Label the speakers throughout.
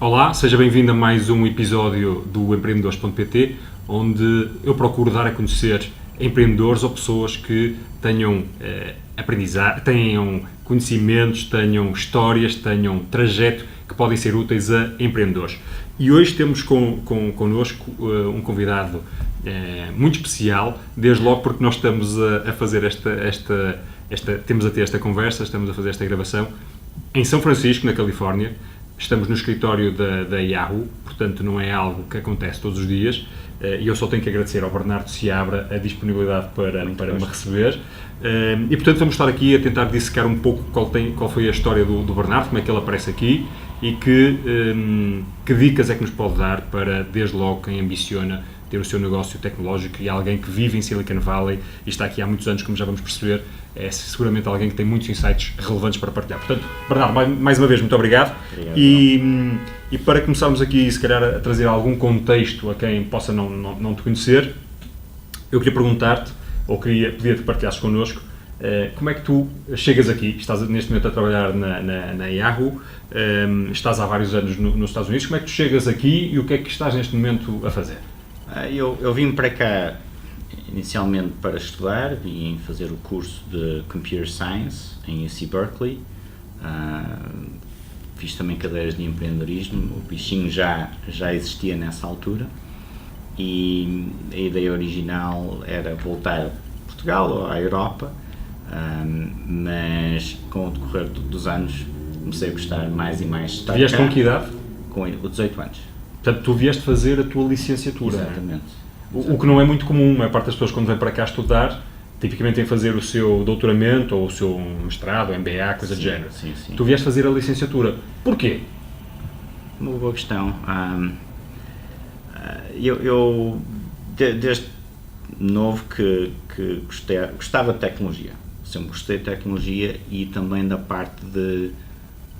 Speaker 1: Olá, seja bem-vindo a mais um episódio do Empreendedores.pt, onde eu procuro dar a conhecer empreendedores ou pessoas que tenham tenham conhecimentos, tenham histórias, tenham trajeto que podem ser úteis a empreendedores. E hoje temos connosco um convidado muito especial, desde logo porque nós estamos a fazer temos a ter esta conversa, estamos a fazer esta gravação em São Francisco, na Califórnia. Estamos no escritório da Yahoo, portanto não é algo que acontece todos os dias, e eu só tenho que agradecer ao Bernardo Seabra a disponibilidade para me receber, e portanto vamos estar aqui a tentar dissecar um pouco qual foi a história do Bernardo, como é que ele aparece aqui e que dicas é que nos pode dar para, desde logo, quem ambiciona ter o seu negócio tecnológico e alguém que vive em Silicon Valley e está aqui há muitos anos, como já vamos perceber, é seguramente alguém que tem muitos insights relevantes para partilhar. Portanto, Bernardo, mais uma vez, muito obrigado. E para começarmos aqui, se calhar, a trazer algum contexto a quem possa não te conhecer, eu queria perguntar-te, ou pedir-te que partilhasses connosco, como é que tu chegas aqui? Estás neste momento a trabalhar na Yahoo, estás há vários anos nos Estados Unidos, como é que tu chegas aqui e o que é que estás neste momento a fazer?
Speaker 2: Eu vim para cá inicialmente para estudar, vim fazer o curso de Computer Science em UC Berkeley, fiz também cadeiras de empreendedorismo, o bichinho já existia nessa altura e a ideia original era voltar a Portugal ou à Europa, mas com o decorrer dos anos comecei a gostar mais e mais de estar cá.
Speaker 1: Vieste com que idade?
Speaker 2: Com 18 anos.
Speaker 1: Portanto, tu vieste fazer a tua licenciatura.
Speaker 2: Exatamente.
Speaker 1: O que não é muito comum, a maior parte das pessoas quando vem para cá estudar, tipicamente tem que fazer o seu doutoramento ou o seu mestrado, MBA, coisa do género.
Speaker 2: Sim.
Speaker 1: Tu vieste fazer a licenciatura. Porquê?
Speaker 2: Uma boa questão. Eu desde novo que gostava de tecnologia. Sempre gostei de tecnologia e também da parte de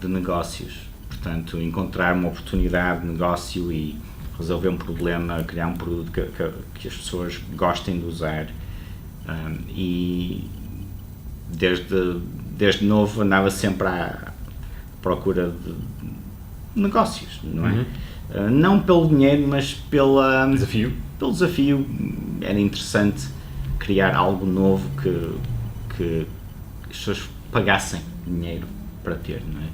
Speaker 2: negócios. Portanto, encontrar uma oportunidade de negócio e resolver um problema, criar um produto que as pessoas gostem de usar. E desde novo andava sempre à procura de negócios, não é? Não pelo dinheiro, mas pelo desafio. Era interessante criar algo novo que as pessoas pagassem dinheiro para ter, não é?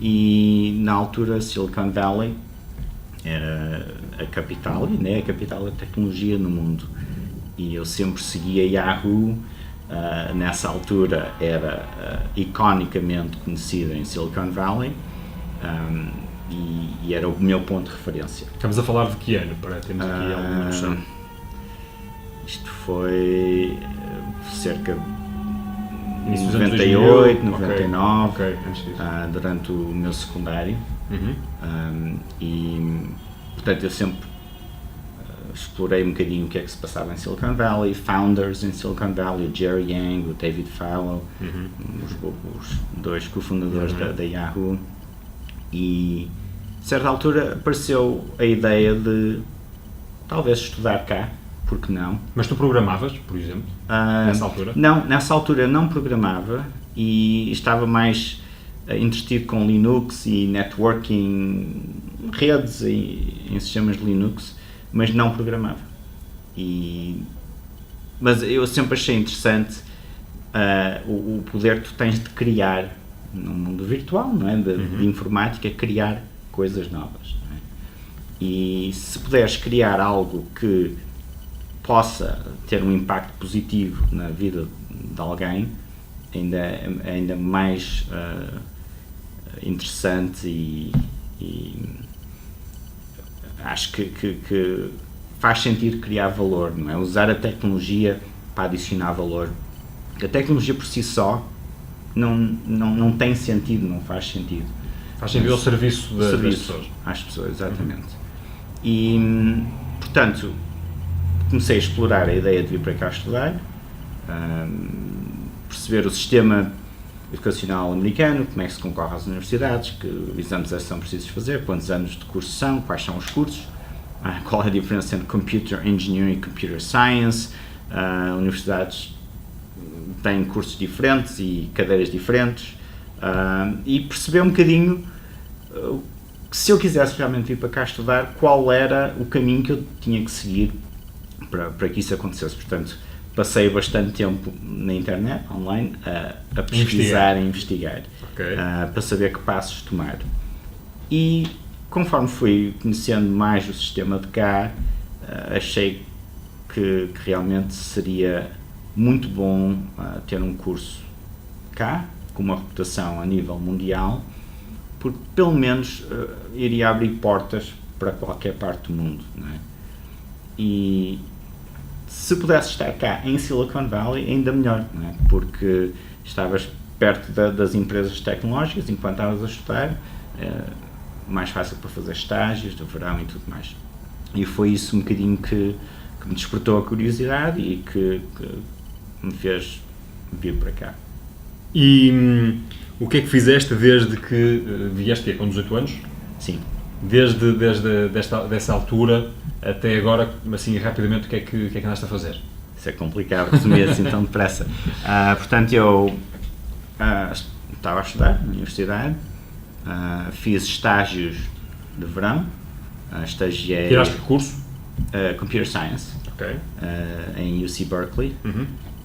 Speaker 2: E na altura Silicon Valley era a capital, e não é a capital da tecnologia no mundo, e eu sempre seguia Yahoo. Nessa altura era iconicamente conhecida em Silicon Valley, e era o meu ponto de referência.
Speaker 1: Estamos a falar de que ano, para termos aqui alguma noção?
Speaker 2: Isto foi cerca de
Speaker 1: Início dos
Speaker 2: 98,
Speaker 1: anos 2000,
Speaker 2: 99,
Speaker 1: okay, antes disso.
Speaker 2: Durante o meu secundário. E portanto eu sempre explorei um bocadinho o que é que se passava em Silicon Valley, founders em Silicon Valley, o Jerry Yang, o David Fallow, os dois cofundadores da Yahoo, e a certa altura apareceu a ideia de talvez estudar cá, porque não?
Speaker 1: Mas tu programavas, por exemplo, nessa altura?
Speaker 2: Não, nessa altura não programava e estava mais entretido com Linux e networking, redes em sistemas de Linux, mas não programava. Mas eu sempre achei interessante o poder que tu tens de criar num mundo virtual, não é? De informática, criar coisas novas, não é? E se puderes criar algo que possa ter um impacto positivo na vida de alguém, ainda mais interessante, e acho que faz sentido criar valor, não é? Usar a tecnologia para adicionar valor. A tecnologia por si só não tem sentido, não faz sentido.
Speaker 1: Faz sentido ao serviço das pessoas.
Speaker 2: Às pessoas, exatamente. E, portanto, comecei a explorar a ideia de vir para cá estudar, perceber o sistema educacional americano, como é que se concorre às universidades, que exames são precisos fazer, quantos anos de curso são, quais são os cursos, qual é a diferença entre Computer Engineering e Computer Science. Universidades têm cursos diferentes e cadeiras diferentes, e perceber um bocadinho se eu quisesse realmente vir para cá estudar, qual era o caminho que eu tinha que seguir para que isso acontecesse. Portanto, passei bastante tempo na internet, online, a pesquisar e investigar, para saber que passos tomar. E conforme fui conhecendo mais o sistema de cá, achei que realmente seria muito bom ter um curso cá, com uma reputação a nível mundial, porque pelo menos iria abrir portas para qualquer parte do mundo, não é? E se pudesse estar cá em Silicon Valley, ainda melhor, não é? Porque estavas perto das empresas tecnológicas enquanto estavas a estudar, mais fácil para fazer estágios de verão e tudo mais. E foi isso um bocadinho que me despertou a curiosidade e que me fez vir para cá.
Speaker 1: E o que é que fizeste desde que vieste com 18 anos?
Speaker 2: Sim.
Speaker 1: Desde dessa altura até agora, assim, rapidamente, o que é que andaste a fazer?
Speaker 2: Isso é complicado, resumir assim tão depressa. Portanto, eu estava a estudar na universidade, fiz estágios de verão, estagiei...
Speaker 1: Tiraste que curso?
Speaker 2: Computer Science, em UC Berkeley,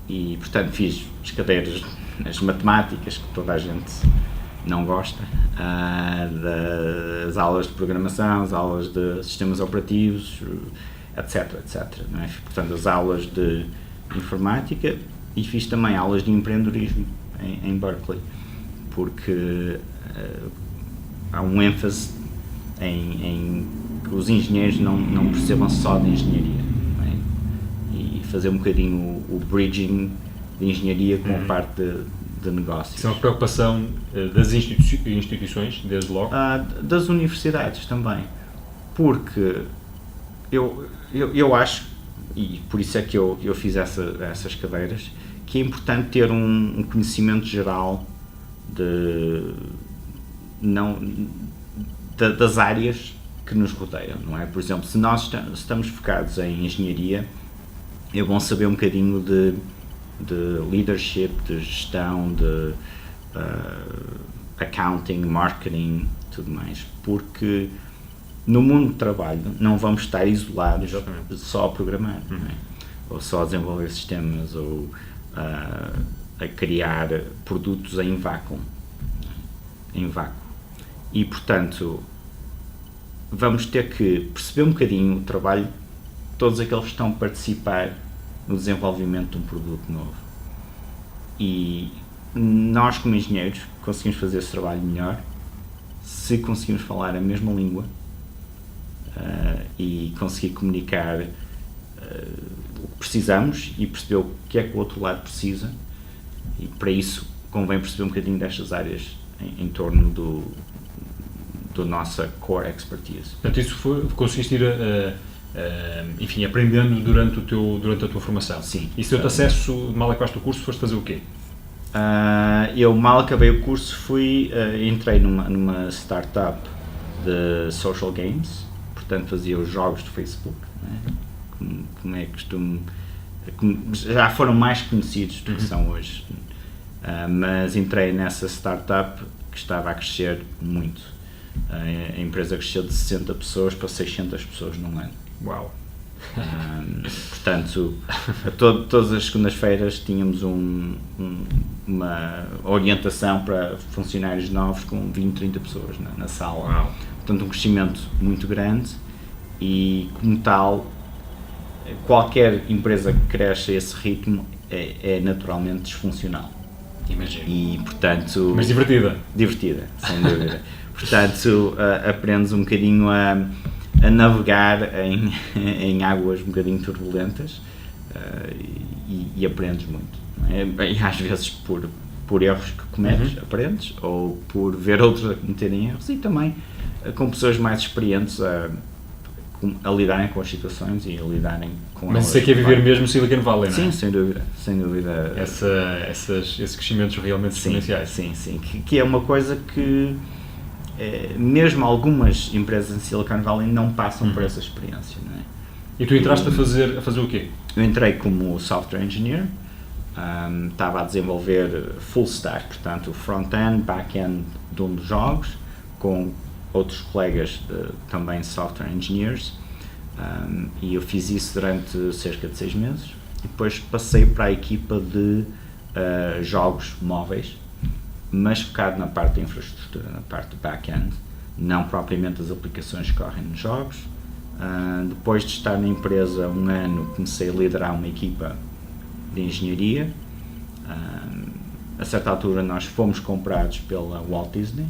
Speaker 2: e, portanto, fiz as cadeiras, as matemáticas, que toda a gente não gosta, das aulas de programação, as aulas de sistemas operativos, etc, não é? Portanto, as aulas de informática, e fiz também aulas de empreendedorismo em Berkeley, porque há um ênfase em que os engenheiros não percebam só de engenharia, não é? E fazer um bocadinho o bridging de engenharia com a parte de negócios.
Speaker 1: Isso é uma preocupação das instituições, desde logo?
Speaker 2: Das universidades também, porque eu acho, e por isso é que eu fiz essas cadeiras, que é importante ter um conhecimento geral das áreas que nos rodeiam, não é? Por exemplo, se nós estamos focados em engenharia, é bom saber um bocadinho de leadership, de gestão, de accounting, marketing, tudo mais, porque no mundo do trabalho não vamos estar isolados só a programar, não é? Ou só a desenvolver sistemas, ou a criar produtos em vácuo. E, portanto, vamos ter que perceber um bocadinho o trabalho de todos aqueles que estão a participar no desenvolvimento de um produto novo. E nós, como engenheiros, conseguimos fazer esse trabalho melhor se conseguimos falar a mesma língua e conseguir comunicar o que precisamos e perceber o que é que o outro lado precisa, e para isso convém perceber um bocadinho destas áreas em torno do nossa core expertise.
Speaker 1: Portanto, isso conseguiste ir enfim, aprendendo durante a tua formação.
Speaker 2: Sim.
Speaker 1: E se deu-te acesso, mal acabaste o curso, foste fazer o quê?
Speaker 2: Eu mal acabei o curso, entrei numa startup de social games, portanto fazia os jogos do Facebook, não é? Como é costume, já foram mais conhecidos do que são hoje, mas entrei nessa startup que estava a crescer muito. A empresa cresceu de 60 pessoas para 600 pessoas num ano.
Speaker 1: Uau!
Speaker 2: Portanto, todas as segundas-feiras tínhamos uma orientação para funcionários novos com 20, 30 pessoas na sala.
Speaker 1: Uau.
Speaker 2: Portanto, um crescimento muito grande, e como tal, qualquer empresa que cresce a esse ritmo é naturalmente disfuncional.
Speaker 1: Imagino.
Speaker 2: E, portanto...
Speaker 1: Mas divertida.
Speaker 2: Divertida, sem dúvida. Portanto, aprendes um bocadinho a navegar em águas um bocadinho turbulentas, e aprendes muito. Não é? E às vezes por erros que cometes, aprendes, ou por ver outros a cometerem erros, e também com pessoas mais experientes a lidarem com as situações e a lidarem com elas.
Speaker 1: Mas isso é que é viver mesmo Silicon Valley, não é?
Speaker 2: Sim, sem dúvida.
Speaker 1: Esses crescimentos realmente exponenciais.
Speaker 2: Sim. Que é uma coisa que mesmo algumas empresas em Silicon Valley não passam por essa experiência, não é?
Speaker 1: E tu entraste a fazer o quê?
Speaker 2: Eu entrei como software engineer, estava a desenvolver full stack, portanto front-end, back-end de um dos jogos, com outros colegas também software engineers, e eu fiz isso durante cerca de 6 meses, e depois passei para a equipa de jogos móveis, mas focado na parte da infraestrutura, na parte do back-end, não propriamente as aplicações que correm nos jogos. Depois de estar na empresa 1 ano, comecei a liderar uma equipa de engenharia. A certa altura nós fomos comprados pela Walt Disney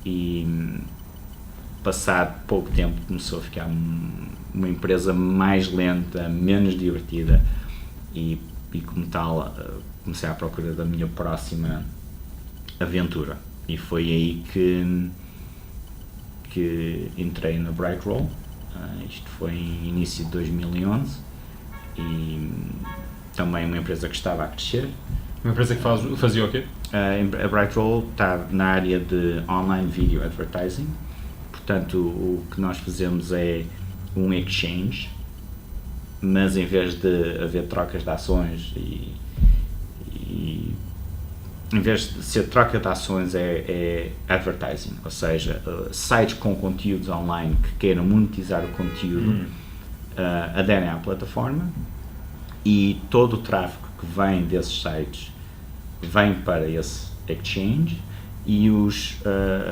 Speaker 2: e passado pouco tempo começou a ficar uma empresa mais lenta, menos divertida e como tal comecei à procura da minha próxima aventura, e foi aí que entrei na Brightroll. Isto foi em início de 2011 e também uma empresa que estava a crescer.
Speaker 1: Uma empresa que fazia o quê?
Speaker 2: A Brightroll está na área de online video advertising, portanto o que nós fazemos é um exchange, mas em vez de haver trocas de ações e em vez de ser troca de ações é advertising, ou seja, sites com conteúdos online que queiram monetizar o conteúdo aderem à plataforma e todo o tráfego que vem desses sites vem para esse exchange e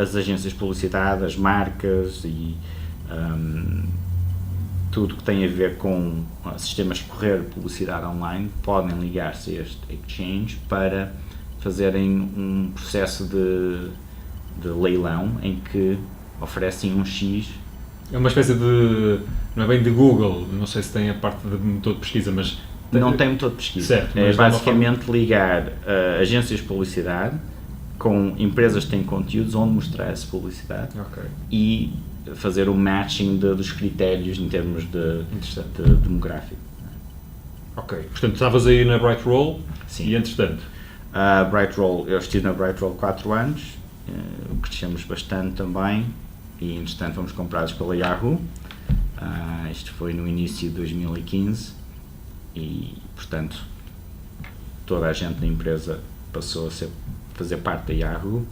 Speaker 2: as agências de publicidade, as marcas e tudo que tem a ver com sistemas de correr publicidade online podem ligar-se a este exchange para fazerem um processo de leilão em que oferecem um X.
Speaker 1: É uma espécie de, não é bem de Google, não sei se tem a parte de motor de pesquisa, mas...
Speaker 2: Não tem motor de pesquisa.
Speaker 1: Certo,
Speaker 2: é basicamente ligar agências de publicidade com empresas que têm conteúdos onde mostrar essa publicidade.
Speaker 1: Okay.
Speaker 2: E fazer o matching dos critérios em termos de demográfico.
Speaker 1: Ok, portanto estavas aí na Brightroll.
Speaker 2: Sim.
Speaker 1: E entretanto?
Speaker 2: Brightroll, eu estive na Brightroll 4 anos, crescemos bastante também e entretanto fomos comprados pela Yahoo. Isto foi no início de 2015 e portanto toda a gente na empresa passou a fazer parte da Yahoo.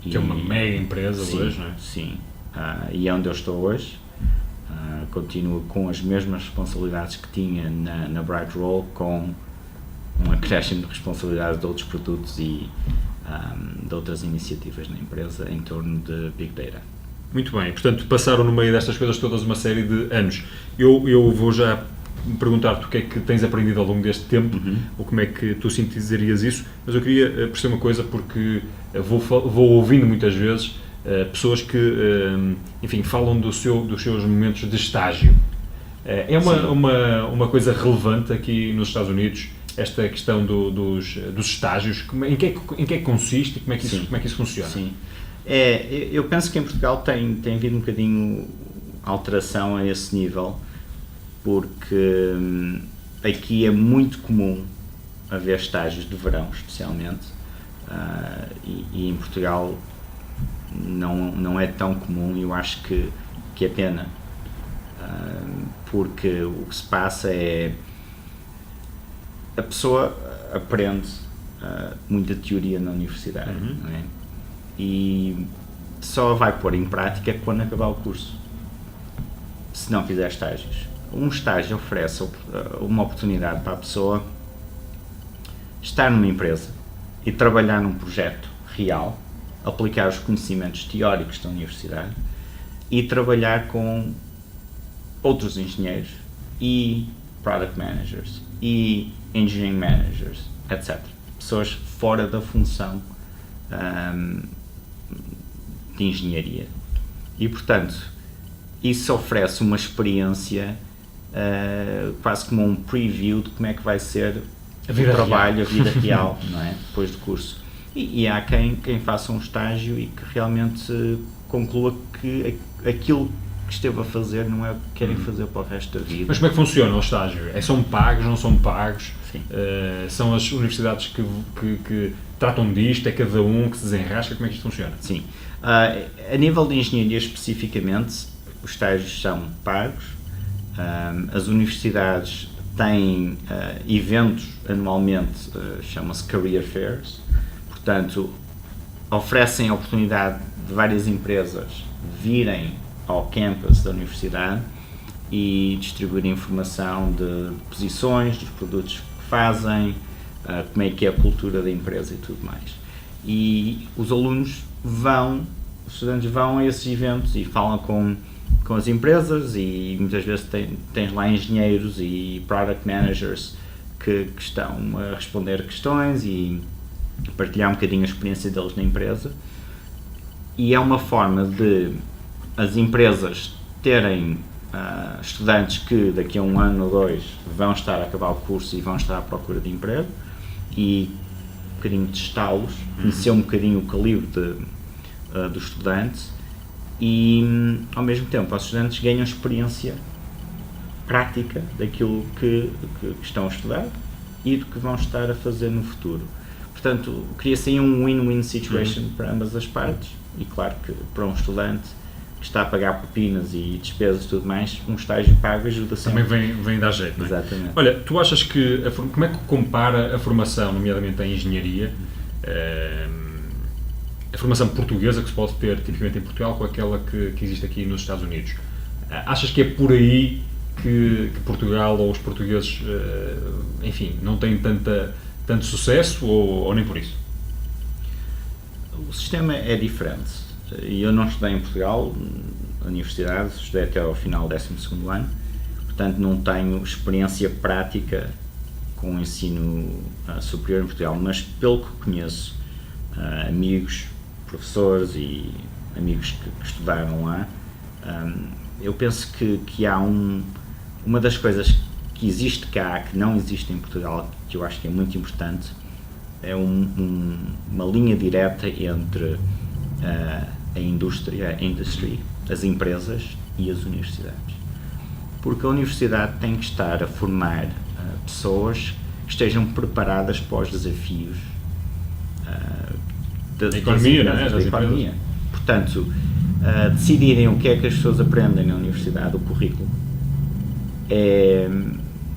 Speaker 1: Que é uma mega empresa.
Speaker 2: Sim,
Speaker 1: hoje, não é?
Speaker 2: Sim, e é onde eu estou hoje. Continuo com as mesmas responsabilidades que tinha na Brightroll, com um acréscimo de responsabilidade de outros produtos e de outras iniciativas na empresa em torno de Big Data.
Speaker 1: Muito bem, portanto passaram no meio destas coisas todas uma série de anos. Eu vou já perguntar-te o que é que tens aprendido ao longo deste tempo, ou como é que tu sintetizarias isso, mas eu queria perceber uma coisa, porque vou ouvindo muitas vezes pessoas que, enfim, falam dos seus momentos de estágio. É uma coisa relevante aqui nos Estados Unidos, esta questão dos estágios. Em que é que consiste e como é que isso funciona?
Speaker 2: Sim. Eu penso que em Portugal tem havido um bocadinho alteração a esse nível, porque aqui é muito comum haver estágios de verão, especialmente, e em Portugal não é tão comum, e eu acho que é pena, porque o que se passa é a pessoa aprende muita teoria na universidade, não é? E só vai pôr em prática quando acabar o curso, se não fizer estágios. Um estágio oferece uma oportunidade para a pessoa estar numa empresa e trabalhar num projeto real, aplicar os conhecimentos teóricos da universidade e trabalhar com outros engenheiros e product managers e engineering managers, etc. Pessoas fora da função de engenharia. E, portanto, isso oferece uma experiência quase como um preview de como é que vai ser o trabalho, a vida real, não é? Depois do curso. E há quem faça um estágio e que realmente conclua que aquilo que esteve a fazer não é o que querem fazer para o resto da vida.
Speaker 1: Mas como é que funciona o estágio? São pagos, não são pagos?
Speaker 2: Sim.
Speaker 1: São as universidades que tratam disto? É cada um que se desenrasca? Como é que isto funciona?
Speaker 2: Sim. A nível de engenharia especificamente, os estágios são pagos. As universidades têm eventos anualmente, chama-se Career Fairs, portanto oferecem a oportunidade de várias empresas virem ao campus da universidade e distribuir informação de posições, dos produtos que fazem, como é que é a cultura da empresa e tudo mais. E os estudantes vão a esses eventos e falam com as empresas, e muitas vezes tens lá engenheiros e product managers que estão a responder questões e partilhar um bocadinho a experiência deles na empresa. E é uma forma de as empresas terem estudantes que daqui a 1 ano ou 2 vão estar a acabar o curso e vão estar à procura de emprego, e um bocadinho testá-los, conhecer um bocadinho o calibre do estudante, e ao mesmo tempo os estudantes ganham experiência prática daquilo que estão a estudar e do que vão estar a fazer no futuro. Portanto, cria-se aí um win-win situation para ambas as partes, e claro que para um estudante que está a pagar propinas e despesas e tudo mais, um estágio pago ajuda sempre.
Speaker 1: Também vem dar jeito, não é?
Speaker 2: Exatamente.
Speaker 1: Olha, tu achas que, como é que compara a formação, nomeadamente em engenharia, a formação portuguesa que se pode ter tipicamente em Portugal com aquela que existe aqui nos Estados Unidos? Achas que é por aí que Portugal ou os portugueses, enfim, não têm tanto sucesso, ou nem por isso?
Speaker 2: O sistema é diferente. E eu não estudei em Portugal, na universidade, estudei até ao final do 12º ano, portanto não tenho experiência prática com o ensino superior em Portugal, mas pelo que conheço, amigos, professores e amigos que estudaram lá, eu penso que há uma das coisas que existe cá, que não existe em Portugal, que eu acho que é muito importante, é uma linha direta entre a industry, as empresas e as universidades. Porque a universidade tem que estar a formar pessoas que estejam preparadas para os desafios
Speaker 1: da economia, não é?
Speaker 2: Da economia. Portanto, decidirem o que é que as pessoas aprendem na universidade, o currículo,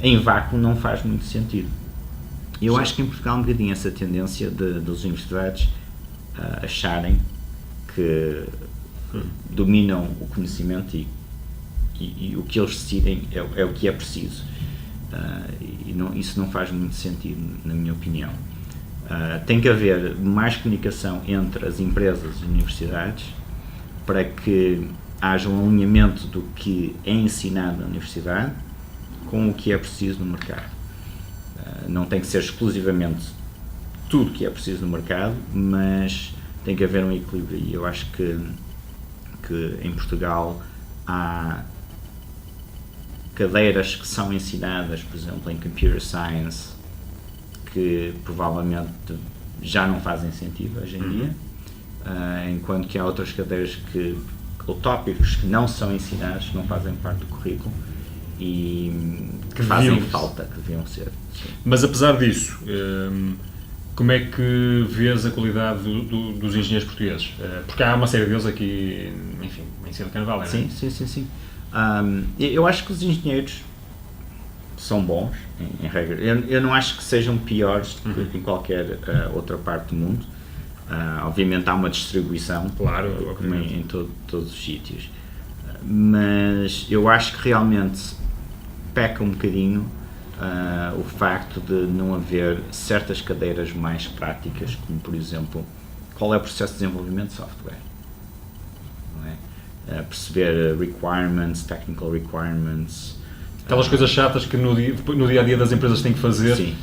Speaker 2: em vácuo não faz muito sentido. Eu acho que em Portugal há um bocadinho essa tendência das universidades acharem que dominam o conhecimento e o que eles decidem é o que é preciso. Isso não faz muito sentido, na minha opinião. Tem que haver mais comunicação entre as empresas e as universidades para que haja um alinhamento do que é ensinado na universidade com o que é preciso no mercado. Não tem que ser exclusivamente tudo que é preciso no mercado, mas tem que haver um equilíbrio, e eu acho que em Portugal há cadeiras que são ensinadas, por exemplo, em Computer Science, que provavelmente já não fazem sentido hoje em dia, enquanto que há outras cadeiras ou tópicos que não são ensinados, que não fazem parte do currículo e que fazem falta, que deviam ser. Sim.
Speaker 1: Mas apesar disso, como é que vês a qualidade dos engenheiros portugueses? Porque há uma série deles aqui, enfim, em Silicon Valley, não é?
Speaker 2: Sim. Eu acho que os engenheiros são bons, em regra. Eu não acho que sejam piores do que em qualquer outra parte do mundo. Obviamente há uma distribuição,
Speaker 1: claro,
Speaker 2: como em todos os sítios. Mas eu acho que realmente peca um bocadinho o facto de não haver certas cadeiras mais práticas, como por exemplo, qual é o processo de desenvolvimento de software, não é? Perceber requirements, technical requirements,
Speaker 1: aquelas coisas chatas que no dia a dia das empresas têm que fazer,
Speaker 2: sim.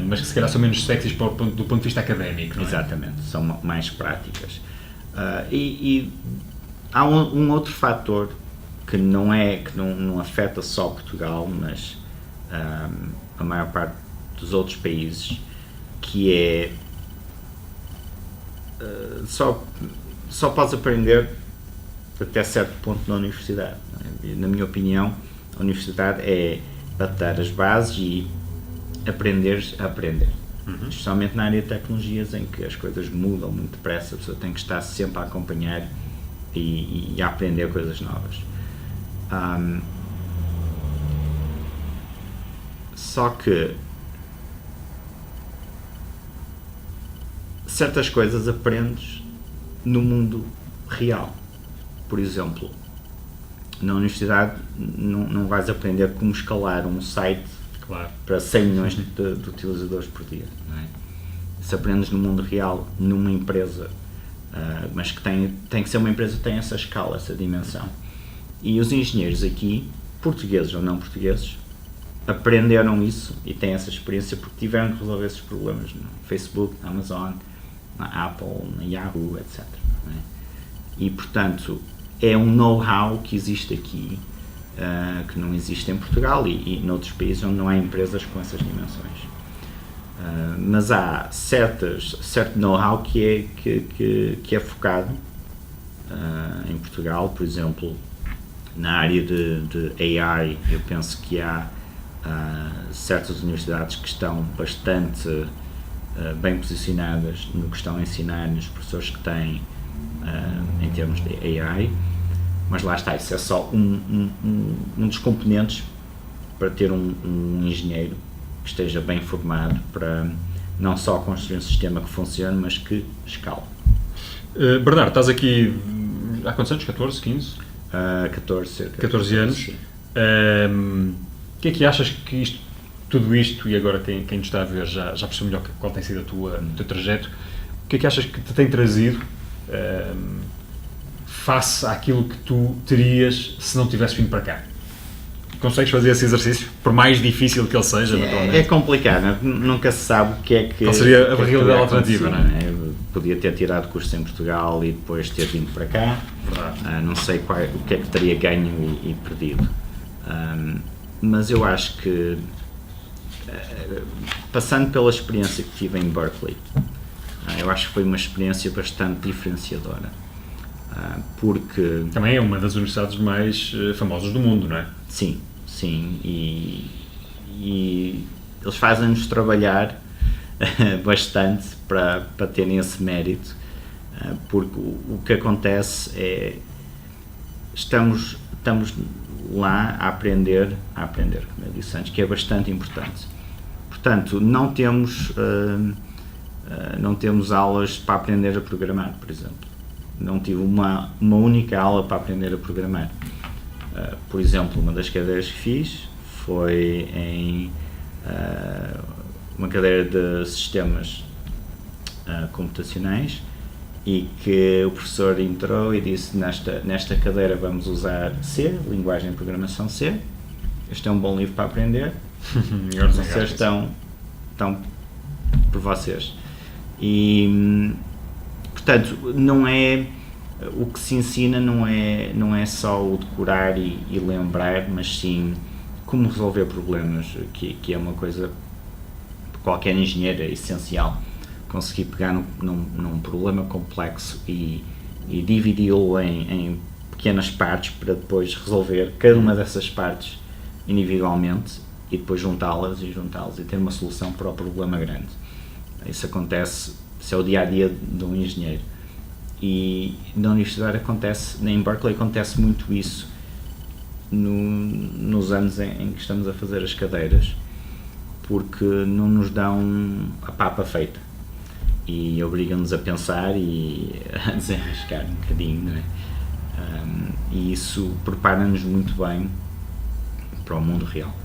Speaker 1: Mas que se calhar são menos sexys do ponto de vista académico, não é?
Speaker 2: Exatamente, são mais práticas. E há um outro fator que não afeta só Portugal, mas a maior parte dos outros países, que é só podes aprender até certo ponto na universidade, não é? Na minha opinião, a universidade é para dar as bases e aprenderes a aprender. Especialmente na área de tecnologias, em que as coisas mudam muito depressa, a pessoa tem que estar sempre a acompanhar e a aprender coisas novas. Só que certas coisas aprendes no mundo real. por exemplo, na universidade não vais aprender como escalar um site para 100 milhões de utilizadores por dia, não é? Se aprendes no mundo real, numa empresa, mas que tem que ser uma empresa que tem essa escala, essa dimensão. E os engenheiros aqui, portugueses ou não portugueses, aprenderam isso e têm essa experiência porque tiveram que resolver esses problemas no Facebook, na Amazon, na Apple, na Yahoo, etc. Não é? E, portanto, é um know-how que existe aqui, que não existe em Portugal e noutros países onde não há empresas com essas dimensões. Mas há certo know-how que é focado em Portugal, por exemplo, na área de AI. Eu penso que há certas universidades que estão bastante bem posicionadas no que estão a ensinar, nos professores que têm em termos de AI, mas lá está, isso é só um dos componentes para ter um engenheiro que esteja bem formado para não só construir um sistema que funcione, mas que escala.
Speaker 1: Bernardo, estás aqui há quantos anos? 14, 15?
Speaker 2: 14, cerca.
Speaker 1: 14 anos.
Speaker 2: Sim.
Speaker 1: O que é que achas que tudo isto, e agora quem nos está a ver já percebeu melhor qual tem sido o teu trajeto, o que é que achas que te tem trazido face àquilo que tu terias se não tivesse vindo para cá? Consegues fazer esse exercício? Por mais difícil que ele seja, naturalmente.
Speaker 2: É complicado, nunca se sabe o que é que...
Speaker 1: Qual seria a realidade alternativa, não é?
Speaker 2: Podia ter tirado curso em Portugal e depois ter vindo para cá. Não sei o que é que teria ganho e perdido. Mas eu acho que, passando pela experiência que tive em Berkeley, eu acho que foi uma experiência bastante diferenciadora. Porque...
Speaker 1: Também é uma das universidades mais famosas do mundo, não é?
Speaker 2: Sim. E eles fazem-nos trabalhar bastante para terem esse mérito, porque o que acontece é estamos lá a aprender, como eu disse antes, que é bastante importante. Portanto, não temos aulas para aprender a programar, por exemplo. Não tive uma única aula para aprender a programar. Por exemplo, uma das cadeiras que fiz foi em uma cadeira de sistemas computacionais e que o professor entrou e disse: nesta cadeira vamos usar C, linguagem de programação C. Este é um bom livro para aprender. Vocês estão por vocês. E, portanto, o que se ensina não é só o decorar e lembrar, mas sim como resolver problemas, que é uma coisa que qualquer engenheiro é essencial. Conseguir pegar num problema complexo e dividi-lo em pequenas partes para depois resolver cada uma dessas partes individualmente e depois juntá-las e ter uma solução para o problema grande. Isso é o dia-a-dia de um engenheiro. E na universidade em Berkeley acontece muito isso nos anos em que estamos a fazer as cadeiras, porque não nos dão a papa feita e obrigam-nos a pensar e a desenrascar um bocadinho, não é? E isso prepara-nos muito bem para o mundo real.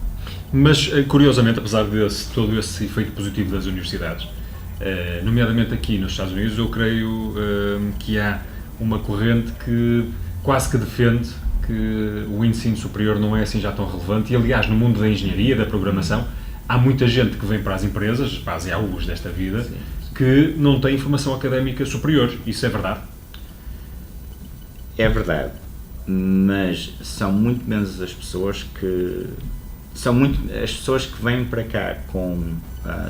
Speaker 1: Mas, curiosamente, apesar de todo esse efeito positivo das universidades, nomeadamente aqui nos Estados Unidos, eu creio que há uma corrente que quase que defende que o ensino superior não é assim já tão relevante e, aliás, no mundo da engenharia, da programação, há muita gente que vem para as empresas, para as EAUs desta vida, sim, que não tem formação académica superior. Isso é verdade?
Speaker 2: É verdade, mas são muito menos as pessoas que... as pessoas que vêm para cá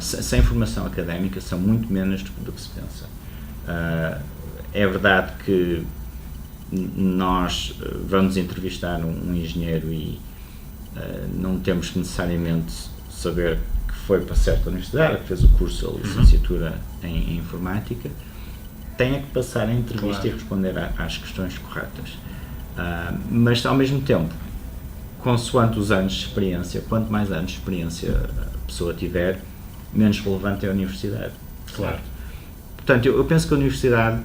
Speaker 2: sem formação académica são muito menos do que se pensa. É verdade que nós vamos entrevistar um engenheiro e não temos que necessariamente saber que foi para certa universidade, que fez o curso ou licenciatura em informática, tem que passar a entrevista, claro, e responder às questões corretas. Mas ao mesmo tempo, consoante os anos de experiência, quanto mais anos de experiência a pessoa tiver, menos relevante é a universidade.
Speaker 1: Claro.
Speaker 2: Portanto, eu penso que a universidade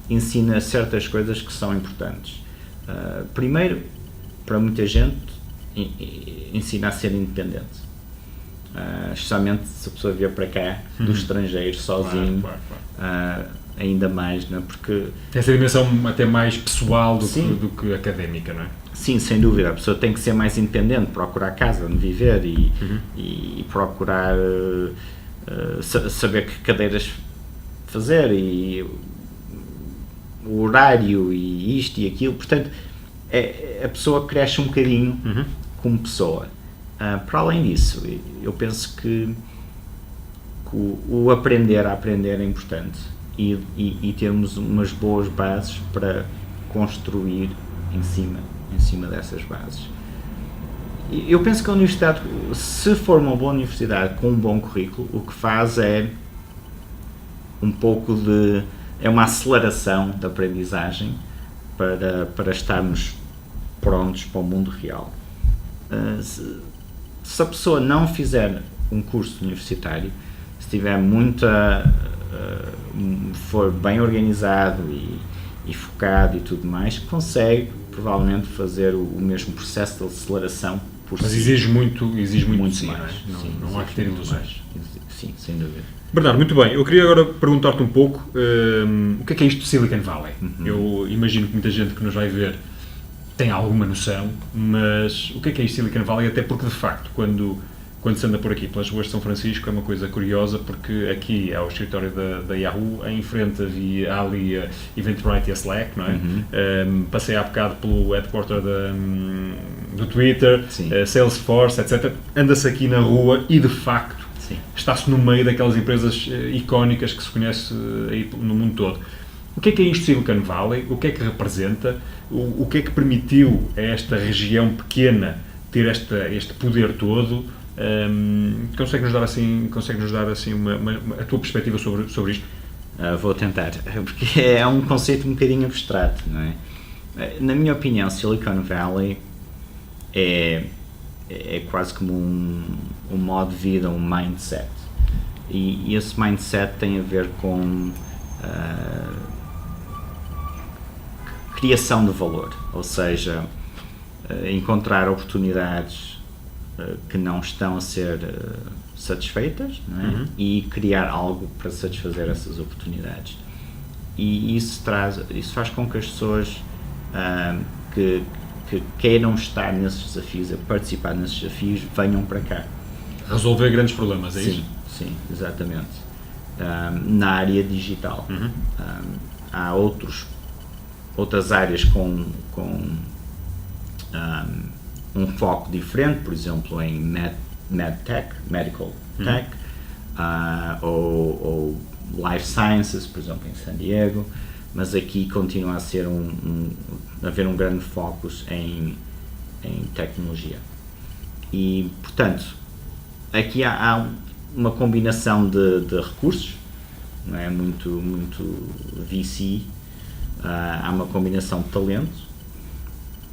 Speaker 2: ensina certas coisas que são importantes. Primeiro, para muita gente, ensina a ser independente. Especialmente se a pessoa vier para cá, do estrangeiro, sozinho, ainda mais, não é? Porque...
Speaker 1: Essa dimensão até mais pessoal do que académica, não é?
Speaker 2: Sim, sem dúvida. A pessoa tem que ser mais independente, procurar casa onde viver e procurar saber que cadeiras fazer e o horário e isto e aquilo. Portanto, a pessoa cresce um bocadinho como pessoa. Para além disso, eu penso que o aprender a aprender é importante e termos umas boas bases para construir em cima dessas bases. Eu penso que a universidade, se for uma boa universidade com um bom currículo, o que faz é um pouco é uma aceleração da aprendizagem para estarmos prontos para o mundo real. Se a pessoa não fizer um curso universitário, se tiver for bem organizado e focado e tudo mais, consegue provavelmente fazer o mesmo processo de aceleração por
Speaker 1: Mas
Speaker 2: si.
Speaker 1: exige muito
Speaker 2: Muito
Speaker 1: mais. Não há que ter ilusões.
Speaker 2: Sim, sem dúvida.
Speaker 1: Bernardo, muito bem. Eu queria agora perguntar-te um pouco o que é isto de Silicon Valley? Eu imagino que muita gente que nos vai ver tem alguma noção, mas o que é isto de Silicon Valley? Até porque, de facto, quando se anda por aqui pelas ruas de São Francisco é uma coisa curiosa, porque aqui é o escritório da Yahoo, em frente há ali a Eventbrite e a Slack, não é? Passei há bocado pelo headquarter do Twitter, Salesforce, etc. Anda-se aqui na rua e, de facto, está-se no meio daquelas empresas icónicas que se conhece aí no mundo todo. O que é isto Silicon Valley? O que é que representa? O que é que permitiu a esta região pequena ter este poder todo? Consegue-nos dar assim a tua perspectiva sobre isto?
Speaker 2: Vou tentar, porque é um conceito um bocadinho abstrato, não é? Na minha opinião, Silicon Valley é quase como um modo de vida, um mindset. E esse mindset tem a ver com criação de valor, ou seja, encontrar oportunidades que não estão a ser satisfeitas, não é? E criar algo para satisfazer essas oportunidades. E isso faz com que as pessoas que queiram estar nesses desafios, a participar nesses desafios, venham para cá.
Speaker 1: Resolver grandes problemas, é isso?
Speaker 2: Sim, exatamente. Na área digital. Há outras áreas com um foco diferente, por exemplo, em medtech, medical tech, ou life sciences, por exemplo, em San Diego, mas aqui continua a ser haver um grande foco em tecnologia. E, portanto, aqui há uma combinação de recursos, não é? Muito VC, há uma combinação de talento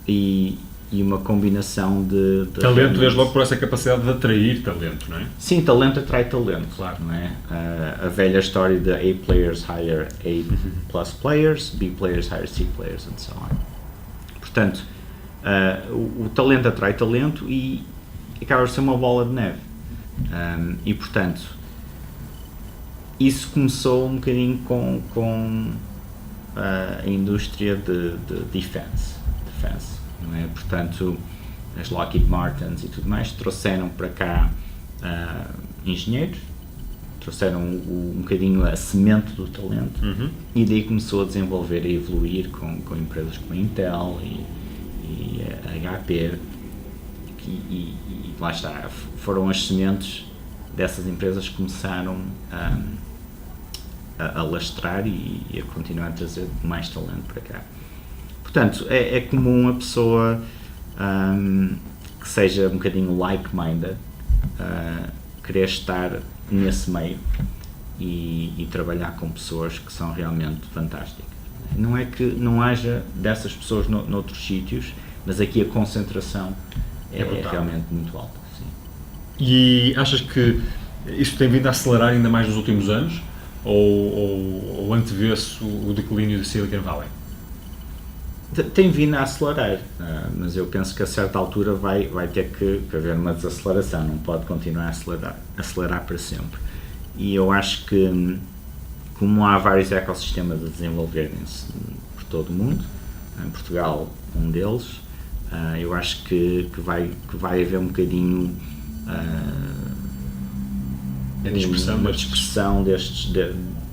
Speaker 2: e uma combinação de
Speaker 1: talento, desde logo por essa capacidade de atrair talento, não é?
Speaker 2: Sim, talento atrai talento,
Speaker 1: claro.
Speaker 2: Não é? A velha história de A players hire A+ players, B players hire C players, and so on. Portanto, o talento atrai talento e acaba por ser uma bola de neve. E, portanto, isso começou um bocadinho com a indústria de defense, não é? Portanto, as Lockheed Martins e tudo mais trouxeram para cá engenheiros, trouxeram um bocadinho a semente do talento e daí começou a desenvolver e evoluir com empresas como a Intel e a HP e lá está, foram as sementes dessas empresas que começaram a lastrar e a continuar a trazer mais talento para cá. Portanto, é comum a pessoa que seja um bocadinho like-minded querer estar nesse meio e trabalhar com pessoas que são realmente fantásticas. Não é que não haja dessas pessoas noutros sítios, mas aqui a concentração é realmente muito alta. Sim.
Speaker 1: E achas que isto tem vindo a acelerar ainda mais nos últimos anos? Ou antevê-se o declínio de Silicon Valley?
Speaker 2: Tem vindo a acelerar, mas eu penso que a certa altura vai ter que haver uma desaceleração, não pode continuar a acelerar para sempre. E eu acho que, como há vários ecossistemas a desenvolverem-se por todo o mundo, em Portugal um deles, eu acho que vai haver um bocadinho uma dispersão destes.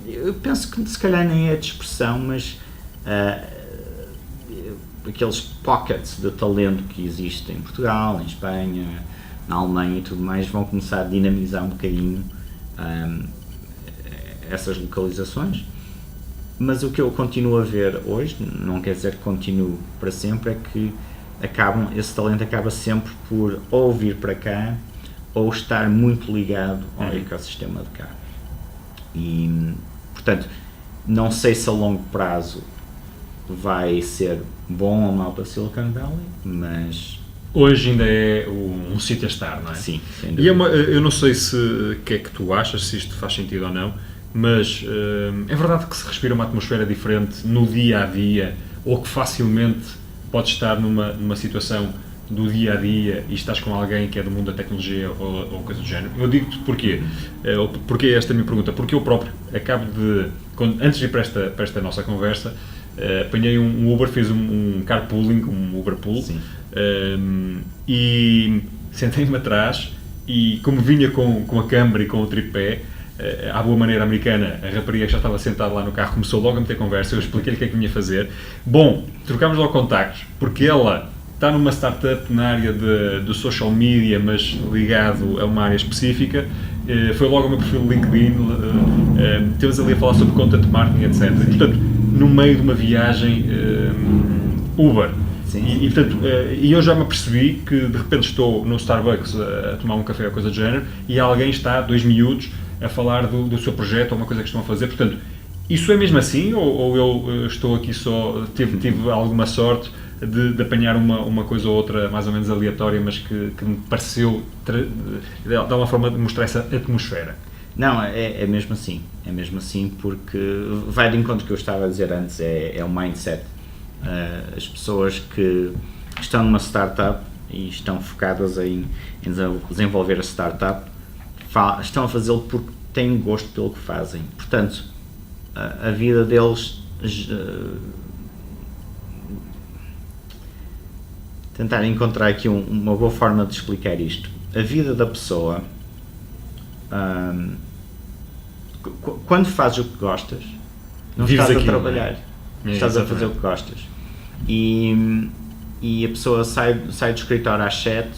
Speaker 2: Eu penso que se calhar nem é dispersão, mas aqueles pockets de talento que existem em Portugal, em Espanha, na Alemanha e tudo mais, vão começar a dinamizar um bocadinho essas localizações. Mas o que eu continuo a ver hoje, não quer dizer que continue para sempre, é que esse talento acaba sempre por ou vir para cá ou estar muito ligado ao ecossistema de cá. E, portanto, não sei se a longo prazo vai ser bom ou mau para Silicon Valley, mas...
Speaker 1: Hoje ainda é um sítio a estar, não é?
Speaker 2: Sim, sem
Speaker 1: dúvida.
Speaker 2: E
Speaker 1: eu não sei o que é que tu achas, se isto faz sentido ou não, mas é verdade que se respira uma atmosfera diferente no dia-a-dia, ou que facilmente podes estar numa situação do dia-a-dia e estás com alguém que é do mundo da tecnologia ou coisa do género. Eu digo-te porquê. Porque esta é a minha pergunta. Porque eu próprio acabo de... Antes de ir para esta nossa conversa, apanhei um Uber, fiz um carpooling, um Uber Pool, e sentei-me atrás e, como vinha com a câmara e com o tripé, à boa maneira americana, a rapariga que já estava sentada lá no carro começou logo a meter conversa, eu expliquei-lhe o que é que vinha fazer. Bom, trocámos logo contactos, porque ela está numa startup na área do social media, mas ligado a uma área específica. Foi logo ao meu perfil do LinkedIn, temos ali a falar sobre content marketing, etc. E, portanto, no meio de uma viagem Uber. E, portanto, eu já me apercebi que de repente estou no Starbucks a tomar um café ou coisa do género e alguém está, 2 miúdos, a falar do seu projeto ou uma coisa que estão a fazer. Portanto, isso é mesmo assim ou eu estou aqui só, tive alguma sorte de apanhar uma coisa ou outra mais ou menos aleatória, mas que me pareceu de alguma forma mostrar essa atmosfera?
Speaker 2: Não, é mesmo assim porque vai de encontro que eu estava a dizer antes, é o mindset. As pessoas que estão numa startup e estão focadas em desenvolver a startup estão a fazê-lo porque têm gosto pelo que fazem. Portanto, a vida deles... tentar encontrar aqui uma boa forma de explicar isto. A vida da pessoa, quando fazes o que gostas, não estás a trabalhar, estás a fazer o que gostas. E a pessoa sai do escritório às 7,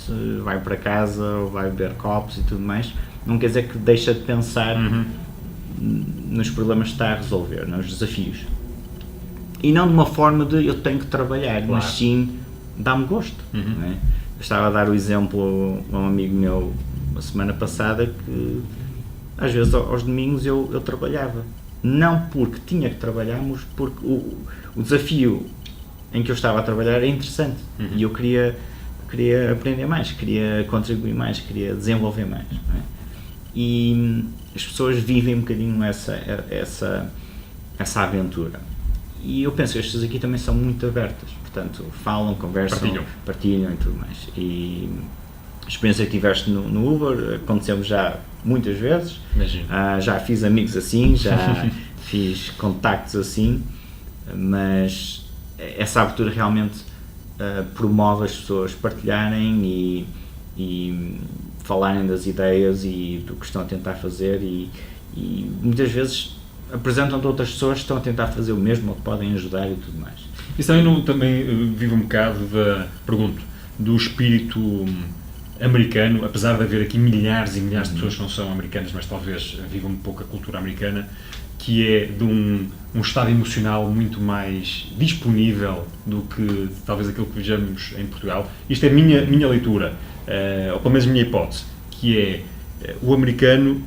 Speaker 2: vai para casa, ou vai beber copos e tudo mais, não quer dizer que deixa de pensar nos problemas que está a resolver, nos desafios. E não de uma forma de eu tenho que trabalhar, mas sim dá-me gosto. Não é? Eu estava a dar o exemplo a um amigo meu a semana passada que às vezes aos domingos eu trabalhava. Não porque tinha que trabalhar, mas porque o desafio em que eu estava a trabalhar era interessante e eu queria aprender mais, queria contribuir mais, queria desenvolver mais. Não é? E as pessoas vivem um bocadinho essa aventura. E eu penso que as pessoas aqui também são muito abertas, portanto, falam, conversam, partilham e tudo mais. E a experiência que tiveste no Uber aconteceu-me já muitas vezes. Já fiz amigos assim, já fiz contactos assim, mas essa abertura realmente promove as pessoas partilharem e falarem das ideias e do que estão a tentar fazer e muitas vezes apresentam-te outras pessoas que estão a tentar fazer o mesmo ou que podem ajudar e tudo mais.
Speaker 1: Isso também vive um bocado do espírito americano, apesar de haver aqui milhares e milhares de pessoas que não são americanas, mas talvez vivam um pouco a cultura americana, que é de um estado emocional muito mais disponível do que talvez aquilo que vejamos em Portugal. Isto é minha leitura, ou pelo menos minha hipótese, que é o americano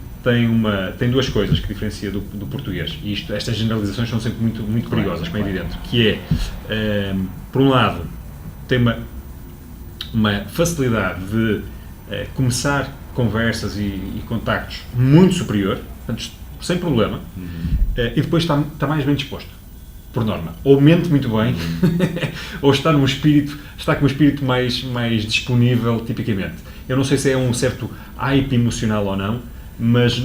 Speaker 1: tem duas coisas que diferencia do português, e estas generalizações são sempre muito perigosas, como é evidente, que é, por um lado, tem uma facilidade de começar conversas e contactos muito superior, portanto, sem problema, e depois está mais bem disposto. por norma, ou mente muito bem, ou está com um espírito mais disponível, tipicamente. Eu não sei se é um certo hype emocional ou não, mas